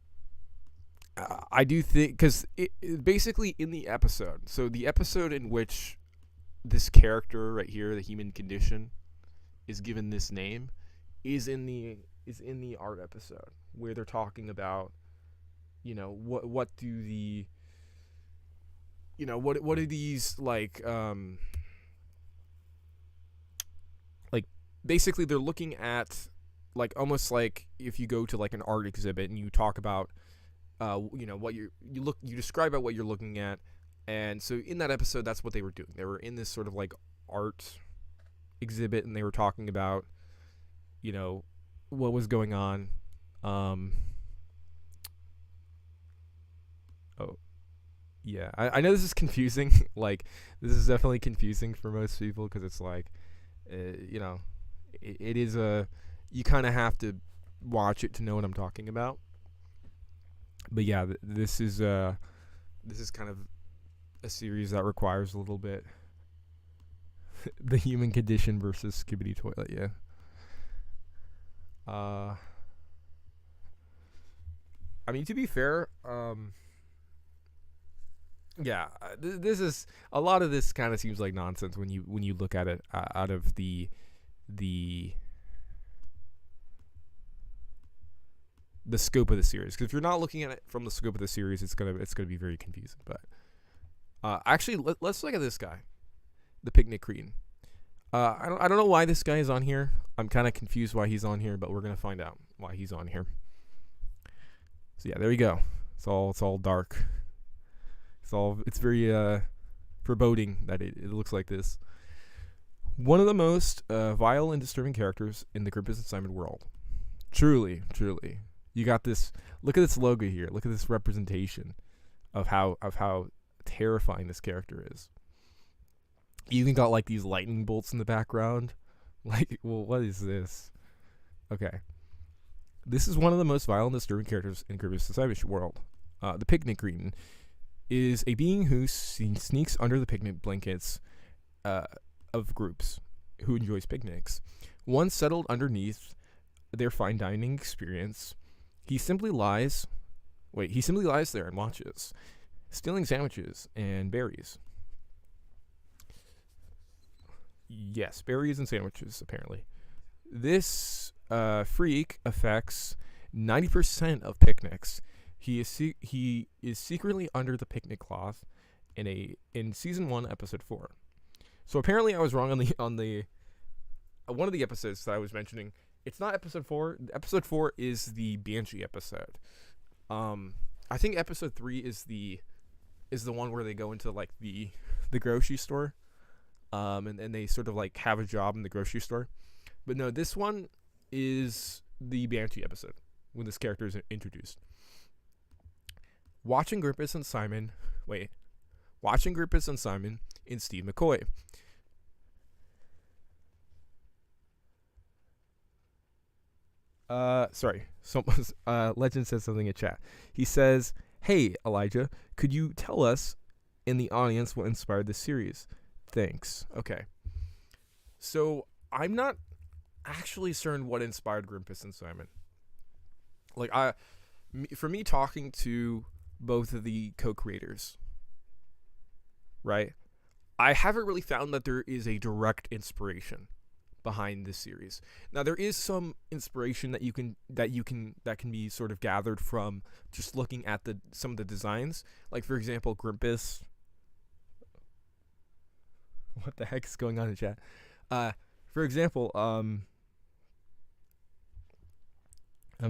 I do think because it basically in the episode. So the episode in which this character right here, the human condition, is given this name, is in the art episode where they're talking about what do the what are these like basically they're looking at like almost like if you go to like an art exhibit and you talk about what you describe about what you're looking at. And so in that episode, that's what they were doing. They were in this sort of like art exhibit and they were talking about you know what was going on. um oh yeah, I know this is confusing. Like this is definitely confusing for most people because it's like you know it is a you kind of have to watch it to know what I'm talking about. But yeah, this is kind of a series that requires a little bit the human condition versus Skibidi Toilet. Yeah. Uh, I mean, to be fair, yeah, this is a lot of this kind of seems like nonsense when you look at it out of the the scope of the series. Because if you're not looking at it from the scope of the series, it's gonna be very confusing. But actually, let's look at this guy, the picnic queen. I don't know why this guy is on here. I'm kind of confused why he's on here, but we're gonna find out why he's on here. So yeah, there you go. It's all dark. It's very foreboding that it looks like this. One of the most vile and disturbing characters in the Grimpus and Simon world. Truly, truly. You got this. Look at this logo here. Look at this representation of how terrifying this character is. You even got like these lightning bolts in the background. Like, well, what is this? Okay. This is one of the most vile and disturbing characters in Grimpus and Simon's world. The Picnic Green is a being who sneaks under the picnic blankets of groups who enjoys picnics. Once settled underneath their fine dining experience, he simply lies there and watches, stealing sandwiches and berries. Yes, berries and sandwiches, apparently. This freak affects 90% of picnics. He is secretly under the picnic cloth in season 1, episode 4. So apparently I was wrong on the one of the episodes that I was mentioning. It's not episode 4. Episode 4 is the Banshee episode. I think episode 3 is the one where they go into like the grocery store. And they sort of like have a job in the grocery store. But no, this one is the Banshee episode when this character is introduced. Watching Grimpus and Simon and Steve McCoy. Sorry. Legend says something in chat. He says, "Hey, Elijah, could you tell us in the audience what inspired this series? Thanks." Okay. So I'm not actually certain what inspired Grimpus and Simon. Like for me talking to both of the co-creators, right? I haven't really found that there is a direct inspiration behind this series. Now there is some inspiration that can be sort of gathered from just looking at some of the designs. Like for example, Grimpus. What the heck is going on in chat? For example, I'm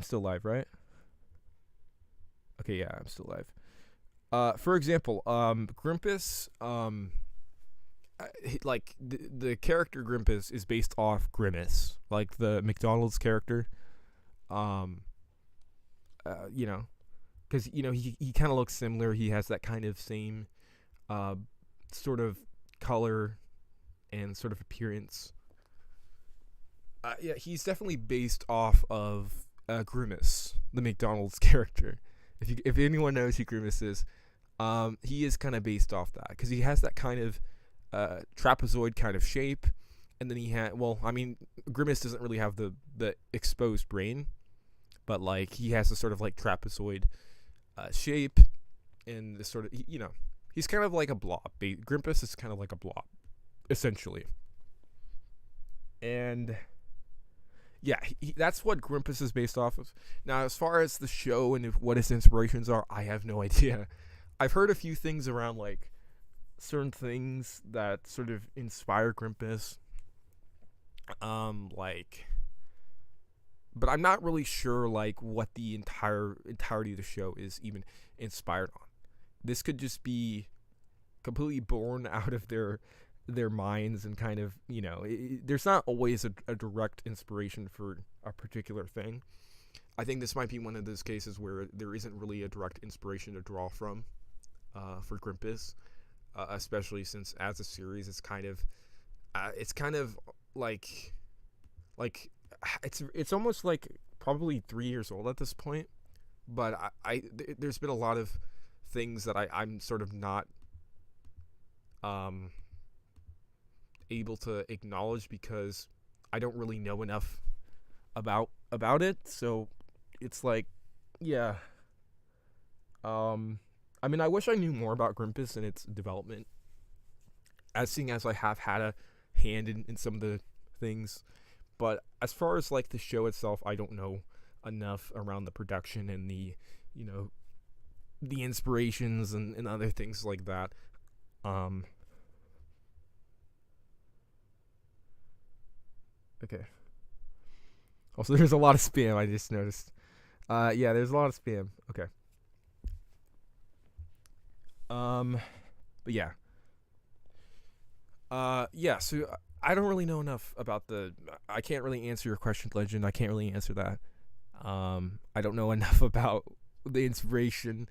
still live, right? Okay, yeah, I'm still live. For example, Grimpus, like the character Grimpus is based off Grimace, like the McDonald's character. You know, because he kind of looks similar. He has that kind of same uh, sort of color and sort of appearance. Yeah, he's definitely based off of Grimace, the McDonald's character. If anyone knows who Grimace is, he is kind of based off that because he has that kind of trapezoid kind of shape, and then he had Grimace doesn't really have the exposed brain, but like he has a sort of like trapezoid shape, and this sort of he's kind of like a blob. Grimace is kind of like a blob, essentially, and yeah, that's what Grimace is based off of. Now, as far as the show and what its inspirations are, I have no idea. I've heard a few things around like certain things that sort of inspire Grimace, but I'm not really sure like what the entirety of the show is even inspired on. This could just be completely born out of their minds and kind of there's not always a direct inspiration for a particular thing. I think this might be one of those cases where there isn't really a direct inspiration to draw from for Grimace, especially since as a series it's kind of like it's almost like probably 3 years old at this point, but there's been a lot of things that I'm sort of not able to acknowledge because I don't really know enough about it. So it's like, yeah. I mean, I wish I knew more about Grimace and its development, seeing as I have had a hand in some of the things. But as far as like the show itself, I don't know enough around the production and the the inspirations and other things like that. Okay. Also, there's a lot of spam. I just noticed. Yeah, there's a lot of spam. Okay. But yeah. Yeah. So I don't really know enough about I can't really answer your question, Legend. I can't really answer that. I don't know enough about the inspiration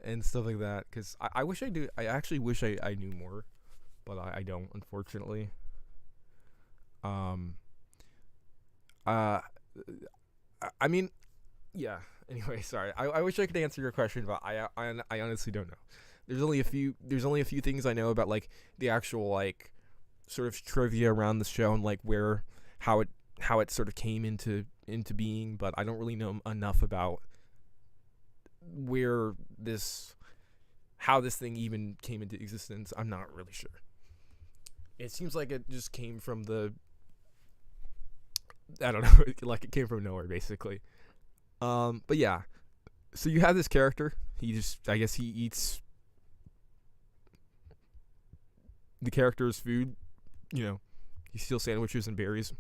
and stuff like that because I wish I do. I actually wish I knew more, but I don't, unfortunately. I mean, yeah. Anyway, sorry. I wish I could answer your question, but I honestly don't know. There's only a few things I know about like the actual like sort of trivia around the show and like how it sort of came into being, but I don't really know enough about how this thing even came into existence. I'm not really sure. It seems like it just came from I don't know, like it came from nowhere basically. But yeah. So you have this character. I guess he eats the character's food. He steals sandwiches and berries.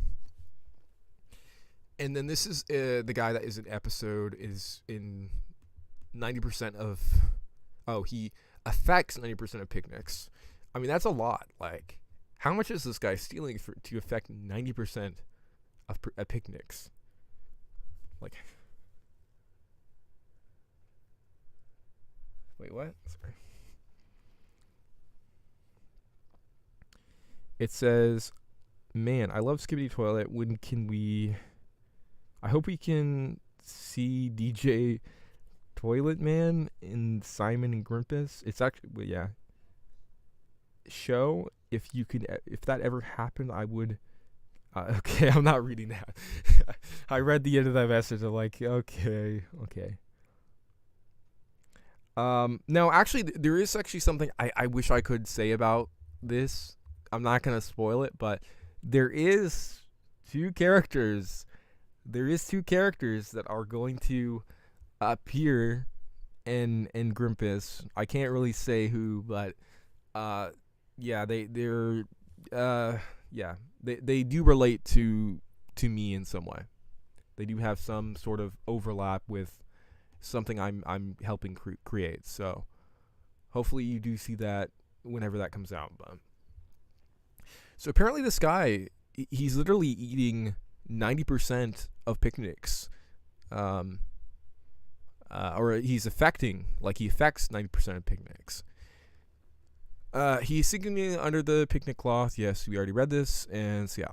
And then this is the guy that is an episode is in 90% of. Oh, he affects 90% of picnics. I mean, that's a lot. Like, how much is this guy stealing to affect 90% of picnics? Like, wait, what? Sorry. It says, "Man, I love Skibidi Toilet. When can we? I hope we can see DJ Toilet Man in Simon and Grimace. It's actually, yeah. Show if that ever happened, I would." Okay, I'm not reading that. I read the end of that message. I'm like, okay. No, actually, there is actually something I wish I could say about this. I'm not gonna spoil it, but there is two characters. That are going to appear in Grimace. I can't really say who, but yeah, they do relate to me in some way. They do have some sort of overlap with something I'm helping create. So hopefully you do see that whenever that comes out. But so apparently this guy, he's literally eating 90% of picnics. or he's affecting, like he affects 90% of picnics. He's sinking under the picnic cloth. Yes, we already read this, and so yeah,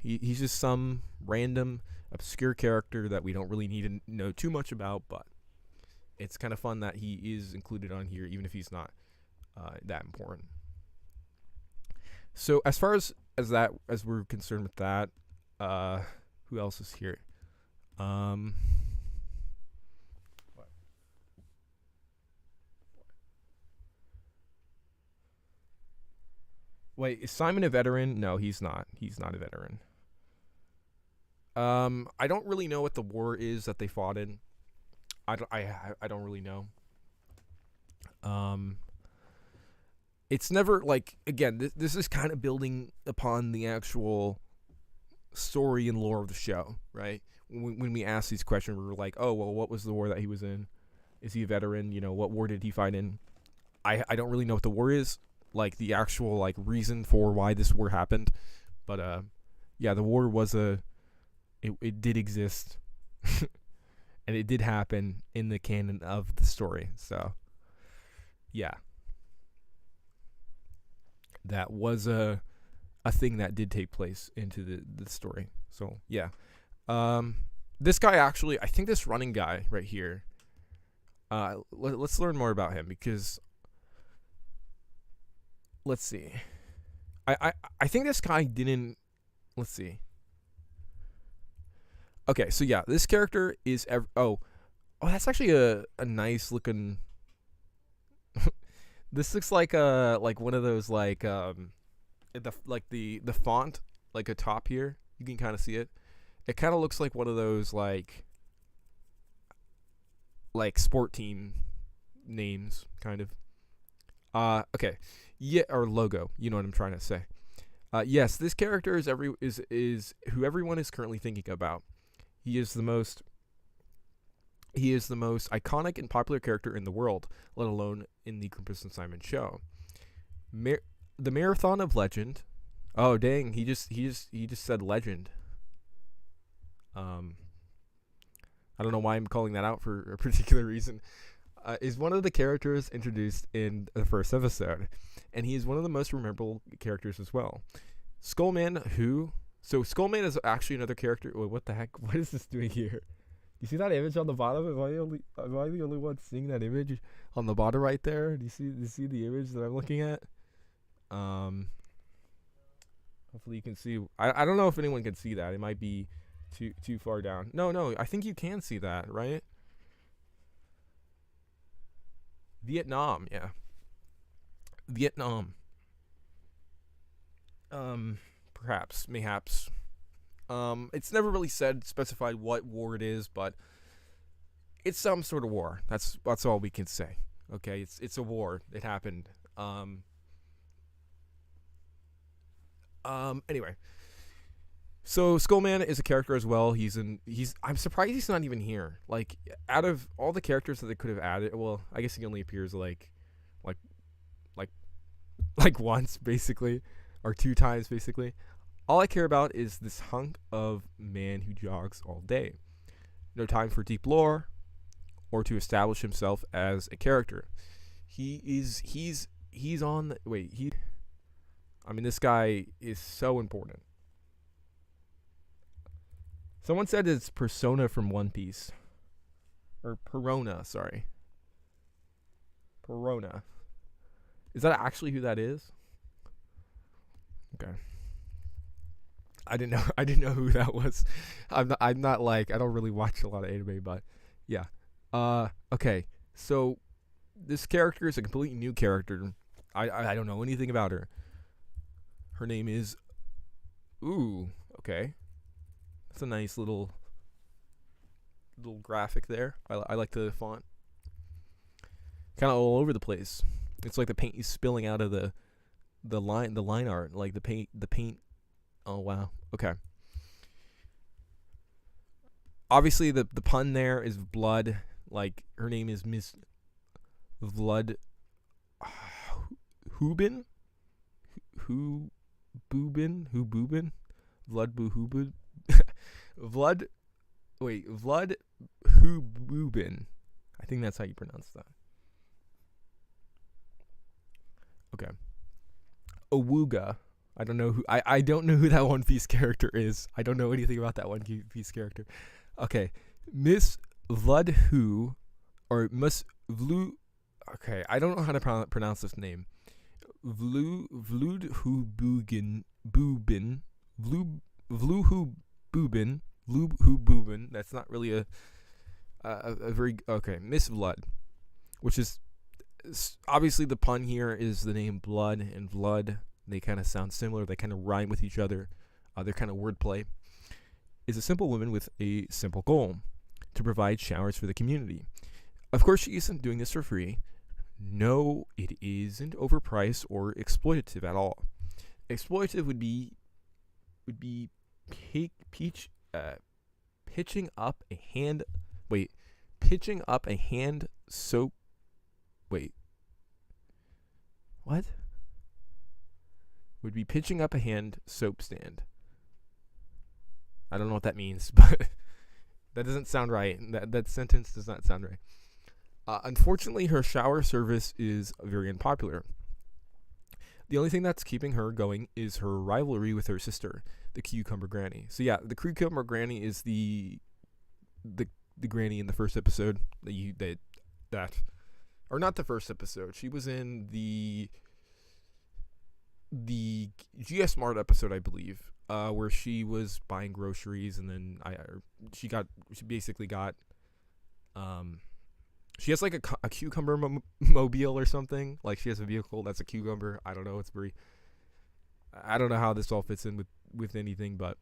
he's just some random obscure character that we don't really need to know too much about, but it's kind of fun that he is included on here, even if he's not that important. So as far as we're concerned with that, who else is here? Wait, is Simon a veteran? No, he's not. He's not a veteran. I don't really know what the war is that they fought in. I don't really know. It's never like, again, this is kind of building upon the actual story and lore of the show, right? When we ask these questions, we're like, oh well, what was the war that he was in? Is he a veteran? You know, what war did he fight in? I don't really know what the war is, like the actual like reason for why this war happened, but yeah, the war was it did exist, and it did happen in the canon of the story. So yeah, that was a thing that did take place into the story. So yeah, this guy actually, I think this running guy right here, let's learn more about him, because let's see, I think this guy didn't, let's see. Okay, so yeah, this character is oh, that's actually a nice looking. This looks like one of those like the font, like a top here. You can kind of see it. It kind of looks like one of those like sport team names, kind of. Okay, yeah, or logo. You know what I'm trying to say. Yes, this character is who everyone is currently thinking about. He is the most iconic and popular character in the world, let alone in the Crimpus and Simon show. The Marathon of Legend. Oh dang, he just said legend. I don't know why I'm calling that out for a particular reason. Is one of the characters introduced in the first episode, and he is one of the most memorable characters as well. Skullman, so Skullman is actually another character. Wait, what the heck? What is this doing here? You see that image on the bottom? Am I the only one seeing that image on the bottom right there? Do you see the image that I'm looking at? Hopefully you can see. I don't know if anyone can see that. It might be too far down. No, I think you can see that, right? Vietnam, yeah. Vietnam. Perhaps, mayhaps. It's never really specified what war it is, but it's some sort of war. That's all we can say. Okay, it's a war. It happened. Anyway. So Skullman is a character as well. I'm surprised he's not even here. Like, out of all the characters that they could have added, well, I guess he only appears like once basically, or 2 times basically. All I care about is this hunk of man who jogs all day. No time for deep lore or to establish himself as a character. He's on the, wait, this guy is so important. Someone said it's Persona from One Piece. Or Perona, sorry. Perona. Is that actually who that is? Okay. I didn't know who that was. I'm not like, I don't really watch a lot of anime, but yeah. Okay. So this character is a completely new character. I don't know anything about her. Her name is okay. That's a nice little graphic there. I like the font. Kind of all over the place. It's like the paint is spilling out of the line art, like the paint. Oh wow. Okay. Obviously the pun there is blood. Like, her name is Miss Vlad Hubin? Hubin? Vlad Buhubin? Vlad Hububin. I think that's how you pronounce that. Okay. Awuga. I don't know who that One Piece character is. I don't know anything about that One Piece character. Okay. Miss Vludhu or Miss Vlu. Okay, I don't know how to pronounce this name. Vludhu Bubin. Vluhu Bubin. That's not really a very okay. Miss Blood, which is obviously the pun here is the name Blood and Blood. They kind of sound similar. They kind of rhyme with each other. They're kind of wordplay. Is a simple woman with a simple goal: to provide showers for the community. Of course, she isn't doing this for free. No, it isn't overpriced or exploitative at all. Exploitative would be pitching up a hand. Wait, pitching up a hand soap. Wait, what? Would be pitching up a hand soap stand. I don't know what that means, but that doesn't sound right. That sentence does not sound right. Unfortunately, her shower service is very unpopular. The only thing that's keeping her going is her rivalry with her sister, the Cucumber Granny. So yeah, the Cucumber Granny is the granny in the first episode or not the first episode. She was in the GS Mart episode, I believe, where she was buying groceries, and then she basically got she has like a cucumber mobile or something. Like she has a vehicle that's a cucumber. I don't know. I don't know how this all fits in with anything, but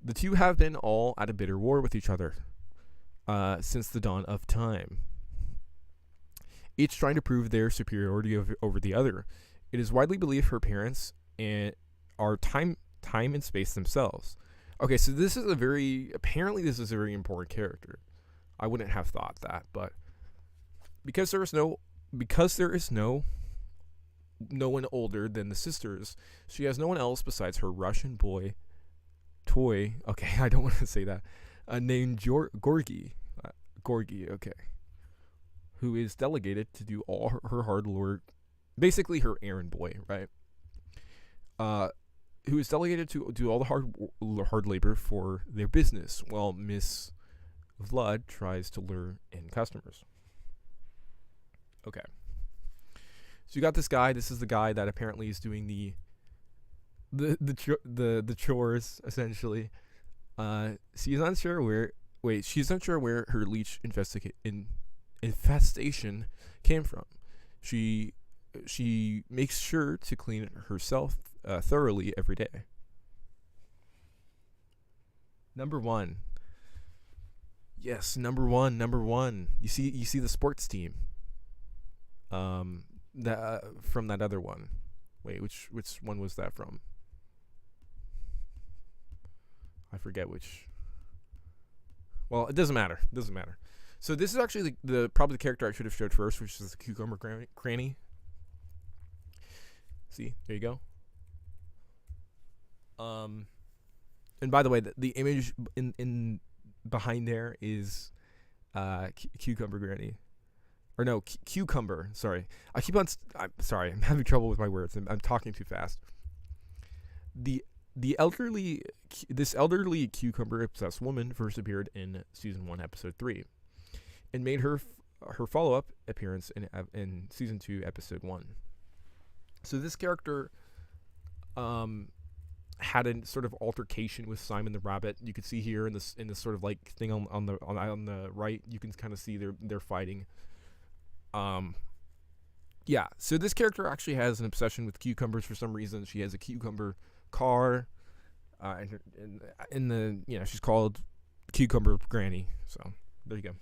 the two have been all at a bitter war with each other since the dawn of time, each trying to prove their superiority over the other. It is widely believed her parents are time and space themselves. Okay, so this is a very important character. I wouldn't have thought that, but because there is no one older than the sisters, she has no one else besides her Russian boy toy. Okay, I don't want to say that. Named Gorgi. Gorgi, okay. Who is delegated to do all her hard work, basically her errand boy, right? Who is delegated to do all the hard labor for their business, while Miss Vlad tries to lure in customers. Okay. So you got this guy. This is the guy that apparently is doing the chores essentially. She's unsure where her leech infestation came from. She makes sure to clean it herself thoroughly every day. Number one. Yes, number one. You see the sports team. That from that other one. Wait, which one was that from? I forget which. Well, it doesn't matter. So this is actually probably the character I should have showed first, which is the Cucumber Granny. See, there you go. And by the way, the image in behind there is Cucumber Granny. Or no, Cucumber. Sorry. I'm sorry. I'm having trouble with my words. I'm talking too fast. This elderly cucumber-obsessed woman first appeared in season 1, episode 3, and made her follow-up appearance in season 2, episode 1. So this character had a sort of altercation with Simon the Rabbit. You could see here in this sort of like thing on the right. You can kind of see they're fighting. Yeah, so this character actually has an obsession with cucumbers for some reason. She has a cucumber car, and she's called Cucumber Granny. So there you go.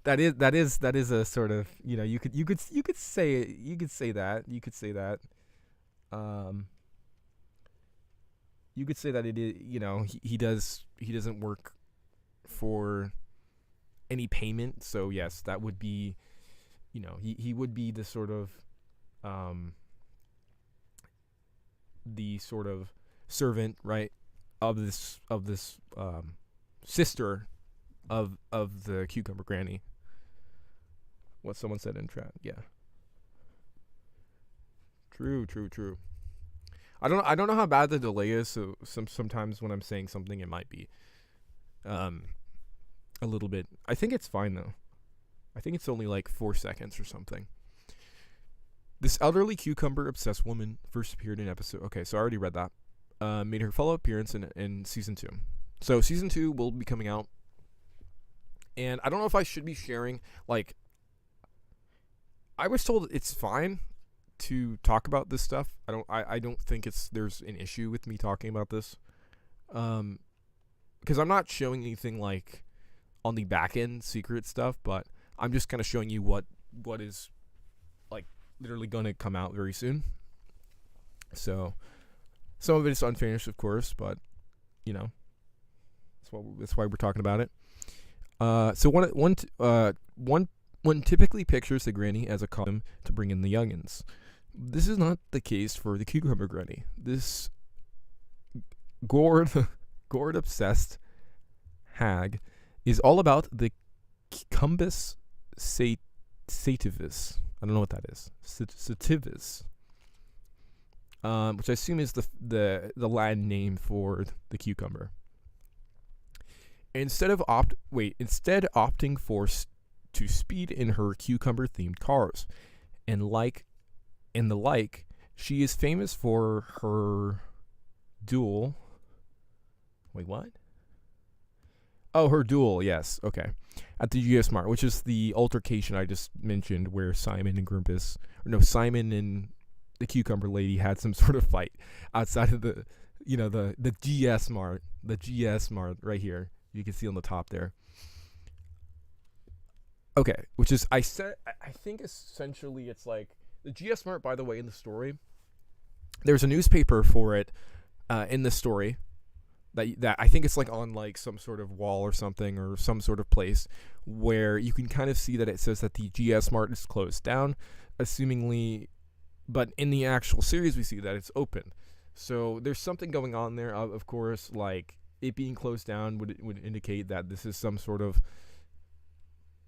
that is a sort of, you could say that. You could say that it is, he doesn't work for any payment. So yes, that would be, he would be the sort of servant, right, of this sister of the cucumber granny. What someone said in chat. Yeah. True, true, true. I don't know how bad the delay is, so sometimes when I'm saying something it might be um a little bit. I think it's fine though. I think it's only like 4 seconds or something. This elderly cucumber obsessed woman first appeared in episode. Okay, so I already read that. Made her follow appearance in season 2. So season 2 will be coming out, and I don't know if I should be sharing. Like, I was told it's fine to talk about this stuff. I don't think there's an issue with me talking about this. Because I'm not showing anything like on the back end secret stuff, but I'm just kind of showing you what is like literally going to come out very soon. So some of it is unfinished, of course, but you know, that's why we're talking about it. So one typically pictures the granny as a condom to bring in the youngins. This is not the case for the cucumber granny. This gourd obsessed hag is all about the Cucumbus sativus. I don't know what that is. Sativus. Which I assume is the Latin name for the cucumber. Instead opting for to speed in her cucumber themed cars and the like, she is famous for her duel. Wait, what? Oh, her duel, yes, okay. At the GS Mart, which is the altercation I just mentioned where Simon and the cucumber lady had some sort of fight outside of the GS Mart. The GS Mart right here. You can see on the top there. Okay, which is, I think essentially it's like, the GS Mart, by the way, in the story, there's a newspaper for it in the story that I think it's like on like some sort of wall or something, or some sort of place where you can kind of see that it says that the GS Mart is closed down, assumingly, but in the actual series we see that it's open. So there's something going on there. Of course, like it being closed down would indicate that this is some sort of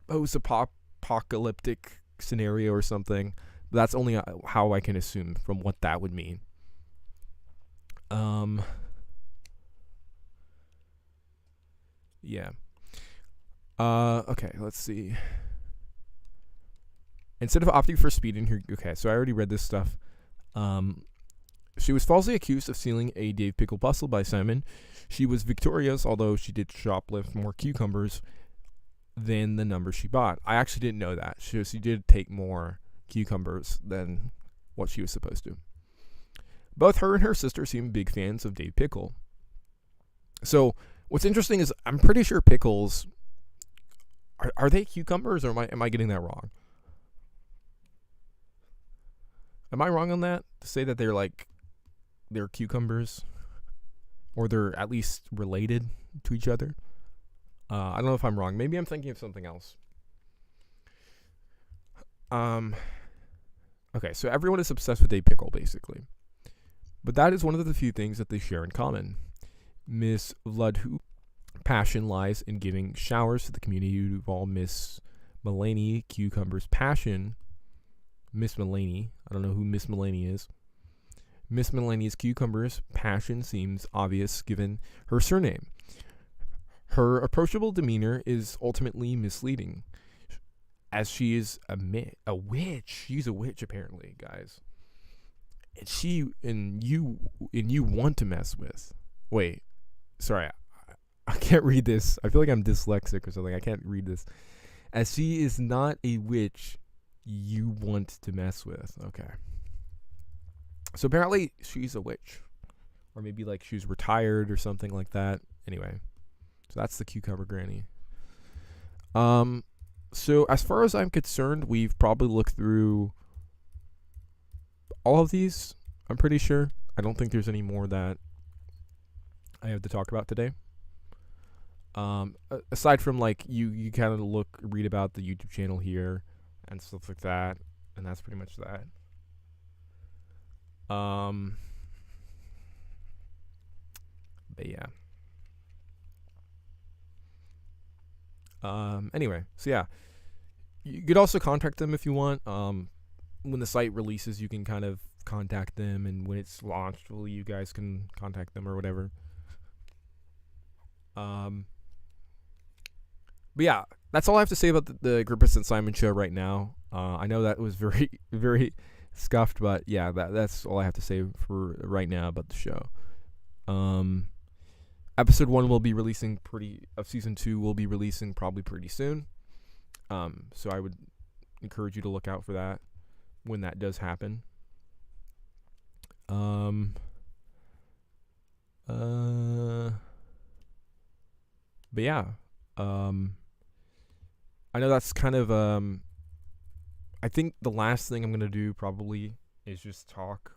post-apocalyptic scenario or something. That's only how I can assume from what that would mean. Yeah. Okay, let's see. Instead of opting for speed in here, okay, so I already read this stuff. She was falsely accused of stealing a Dave Pickle bustle by Simon. She was victorious, although she did shoplift more cucumbers than the number she bought. I actually didn't know that. She did take more cucumbers than what she was supposed to. Both her and her sister seem big fans of Dave Pickle. So what's interesting is I'm pretty sure pickles are they cucumbers, or am I getting that wrong? Am I wrong on that to say that they're cucumbers, or they're at least related to each other? I don't know if I'm wrong. Maybe I'm thinking of something else. Okay, so everyone is obsessed with Dave Pickle, basically. But that is one of the few things that they share in common. Miss Vladhu's passion lies in giving showers to the community, while Miss Mulaney Cucumber's passion, Miss Mulaney, I don't know who Miss Mulaney is. Miss Mulaney's Cucumber's passion seems obvious given her surname. Her approachable demeanor is ultimately misleading, as she is a witch. She's a witch, apparently, guys. And you want to mess with. Wait, sorry, I can't read this. I feel like I'm dyslexic or something. I can't read this. As she is not a witch you want to mess with. Okay. So apparently she's a witch, or maybe like she's retired or something like that. Anyway, so that's the cucumber granny. So as far as I'm concerned, we've probably looked through all of these. I'm pretty sure. I don't think there's any more that I have to talk about today. Aside from like you kind of read about the YouTube channel here and stuff like that, and that's pretty much that. But yeah. Anyway, so yeah, you could also contact them if you want. When the site releases, you can kind of contact them, and when it's launched, well, you guys can contact them or whatever. But yeah, that's all I have to say about the Grippus and Simon show right now. I know that was very, very scuffed, but yeah, that's all I have to say for right now about the show. Episode 1 will be releasing season 2 will be releasing probably pretty soon. So I would encourage you to look out for that when that does happen. But yeah, I know that's kind of I think the last thing I'm gonna do probably is just talk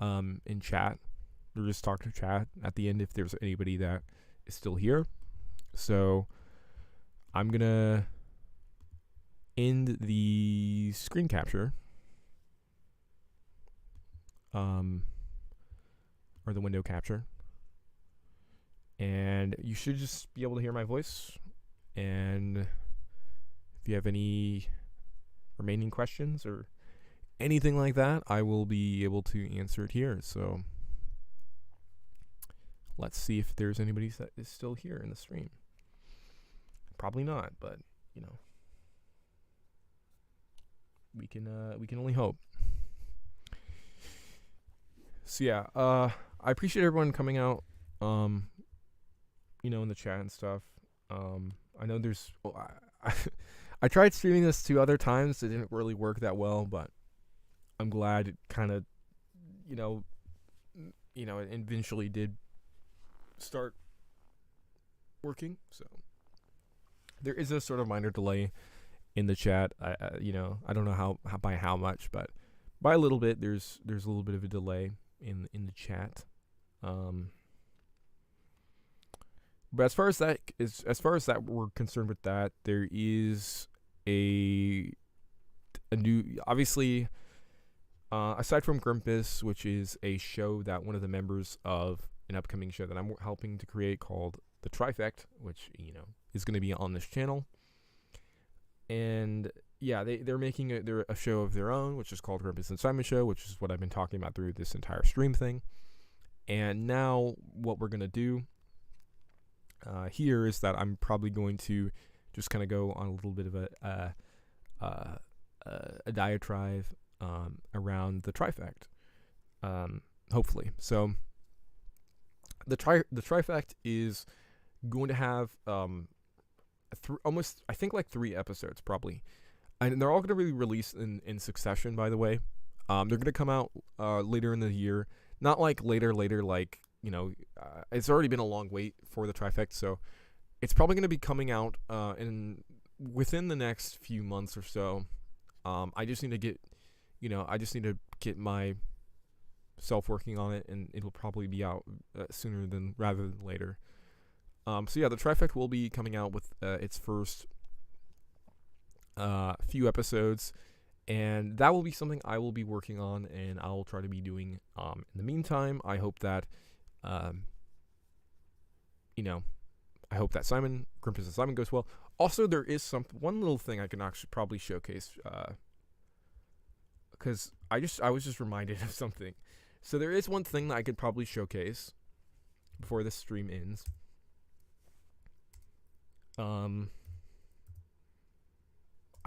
in chat, or just talk to chat at the end if there's anybody that is still here. So I'm gonna end the screen capture, or the window capture, and you should just be able to hear my voice. And if you have any remaining questions or anything like that, I will be able to answer it here. So let's see if there's anybody that is still here in the stream. Probably not, but you know, we can only hope. So yeah, I appreciate everyone coming out, you know, in the chat and stuff. I know there's, I tried streaming this 2 other times. It didn't really work that well, but I'm glad it kind of, you know, it eventually did start working. So there is a sort of minor delay in the chat. I don't know how by how much, but by a little bit. There's a little bit of a delay in the chat. But as far as that we're concerned with that, there is a new, obviously, aside from Grimpus, which is a show that one of the members of an upcoming show that I'm helping to create called The Trifect, which, you know, is going to be on this channel. And yeah, they're making a show of their own, which is called Grimpus and Simon Show, which is what I've been talking about through this entire stream thing. And now what we're going to do here is that I'm probably going to just kind of go on a little bit of a diatribe around the Trifect, hopefully. So the Trifect is going to have almost, I think, like 3 episodes probably, and they're all going to be released in succession. By the way, they're going to come out later in the year, not like later, like, you know, it's already been a long wait for the Trifect, so it's probably going to be coming out within the next few months or so. I just need to get myself working on it, and it'll probably be out sooner rather than later. So yeah, the Trifect will be coming out with its first few episodes, and that will be something I will be working on, and I'll try to be doing in the meantime. I hope that I hope that Grimpus and Simon goes well. Also, there is one little thing I can actually probably showcase, because I was just reminded of something. So there is one thing that I could probably showcase before this stream ends. I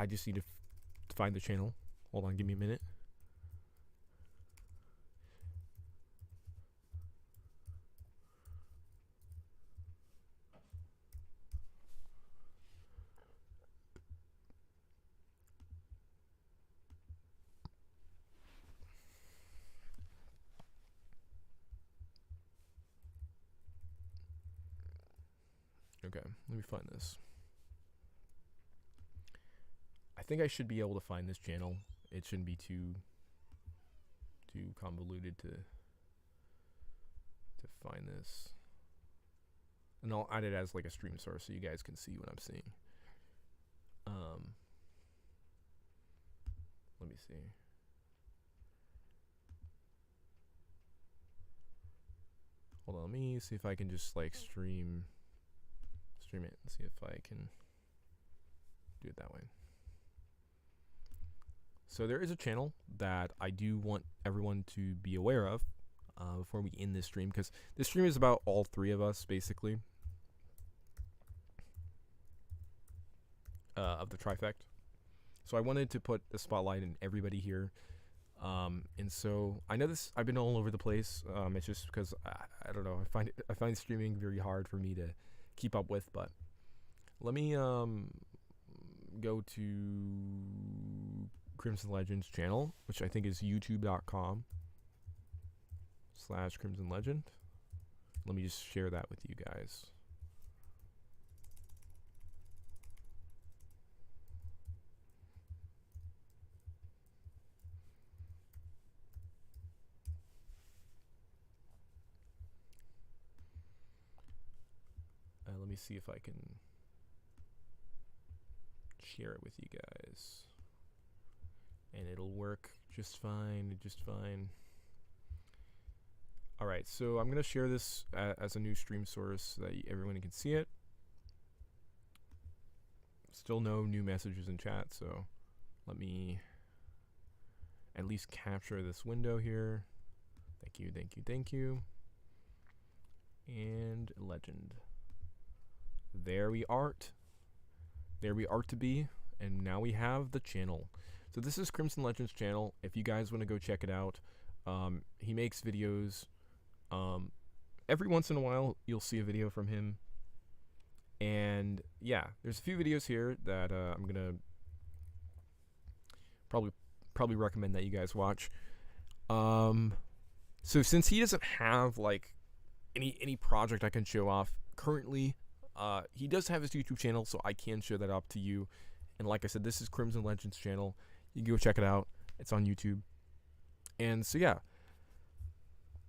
just need to find the channel. Hold on, give me a minute. Okay, let me find this. I think I should be able to find this channel. It shouldn't be too convoluted to find this. And I'll add it as like a stream source so you guys can see what I'm seeing. Let me see. Hold on, let me see if I can just like stream it and see if I can do it that way. So there is a channel that I do want everyone to be aware of before we end this stream, because this stream is about all three of us, basically, of the Trifect. So I wanted to put the spotlight in everybody here. And so I know this, I've been all over the place. It's just because I don't know, I find streaming very hard for me to keep up with, but let me go to Crimson Legends channel, which I think is youtube.com/Crimson Legend. Let me just share that with you guys. Let me see if I can share it with you guys. And it'll work just fine, Alright, so I'm going to share this as a new stream source so that everyone can see it. Still no new messages in chat, so let me at least capture this window here. Thank you. And legend. There we art. There we are to be, and now we have the channel. So this is Crimson Legends channel. If you guys want to go check it out, he makes videos. Every once in a while, you'll see a video from him. And yeah, there's a few videos here that I'm gonna probably recommend that you guys watch. So since he doesn't have like any project I can show off currently, he does have his YouTube channel, so I can show that up to you. And like I said, this is Crimson Legends channel. You can go check it out. It's on YouTube. And so yeah,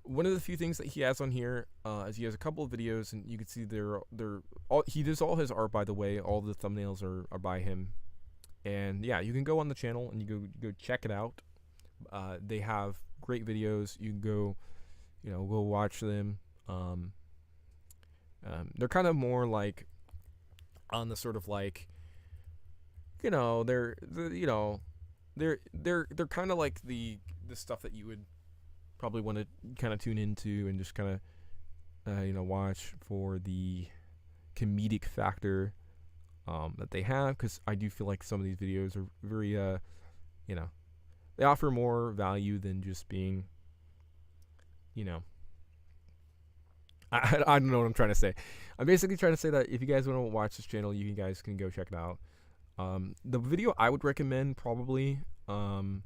one of the few things that he has on here is he has a couple of videos, and you can see he does all his art, by the way. All the thumbnails are by him. And yeah, you can go on the channel and you go check it out. They have great videos. You can go watch them. They're kind of more like on the sort of like, they're kind of like the stuff that you would probably want to kind of tune into and just kind of watch for the comedic factor that they have, because I do feel like some of these videos are very they offer more value than just being I don't know what I'm trying to say. I'm basically trying to say that if you guys want to watch this channel, you guys can go check it out. The video I would recommend probably, so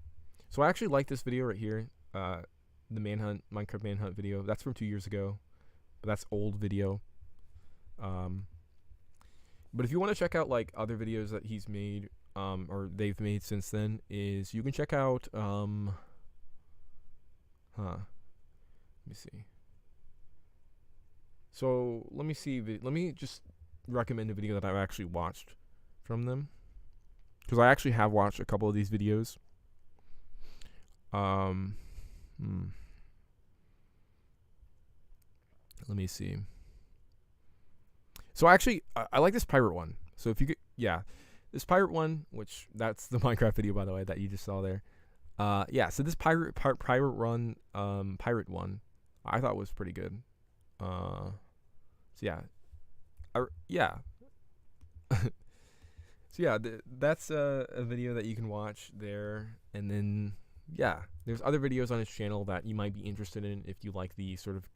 I actually like this video right here, the Minecraft Manhunt video. That's from 2 years ago, but that's old video. But if you want to check out like other videos that he's made, or they've made since then, is you can check out, let me see. So let me just recommend a video that I've actually watched from them, because I actually have watched a couple of these videos. Let me see. So actually, I like this pirate one. So if you could, this pirate one, which that's the Minecraft video, by the way, that you just saw there. So this pirate one, I thought was pretty good. That's a video that you can watch there. And then there's other videos on his channel that you might be interested in if you like the sort of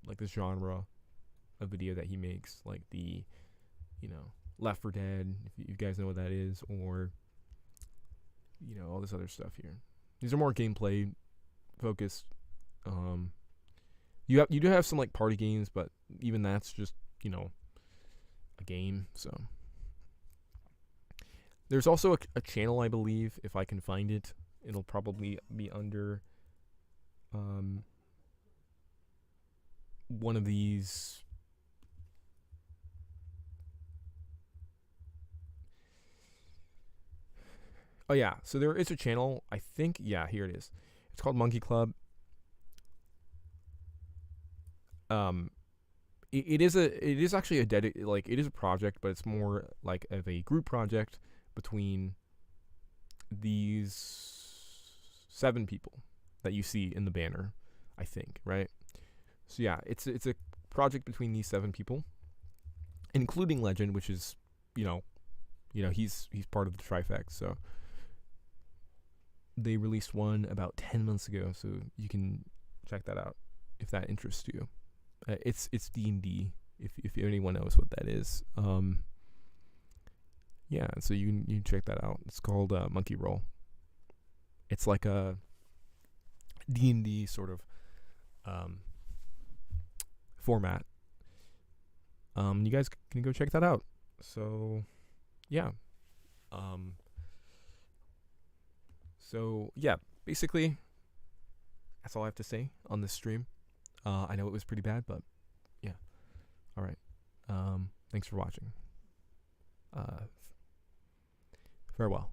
like this genre of video that he makes, like the Left 4 Dead, if you guys know what that is, or all this other stuff here. These are more gameplay focused. You do have some like party games, but even that's just a game. So there's also a channel, I believe, if I can find it. It'll probably be under one of these. Oh yeah, so there is a channel, I think. Yeah, here it is. It's called Monkey Club. it is actually it is a project, but it's more like of a group project between these 7 people that you see in the banner, I think, right? So yeah, it's a project between these 7 people, including Legend, which is, you know, he's part of the Trifecta. So they released one about 10 months ago, so you can check that out if that interests you. It's D&D, if anyone knows what that is. Yeah, so you can check that out. It's called Monkey Roll. It's like a D&D sort of format. You guys can go check that out. So yeah. So yeah, basically that's all I have to say on this stream. I know it was pretty bad, but yeah. All right. Thanks for watching. Farewell.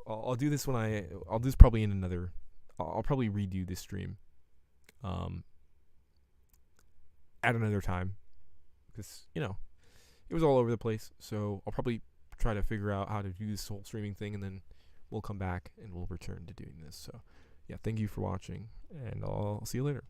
I'll do this I'll do this probably in another. I'll probably redo this stream. At another time, because it was all over the place. So I'll probably try to figure out how to do this whole streaming thing, and then we'll come back and we'll return to doing this. So yeah, thank you for watching, and I'll see you later.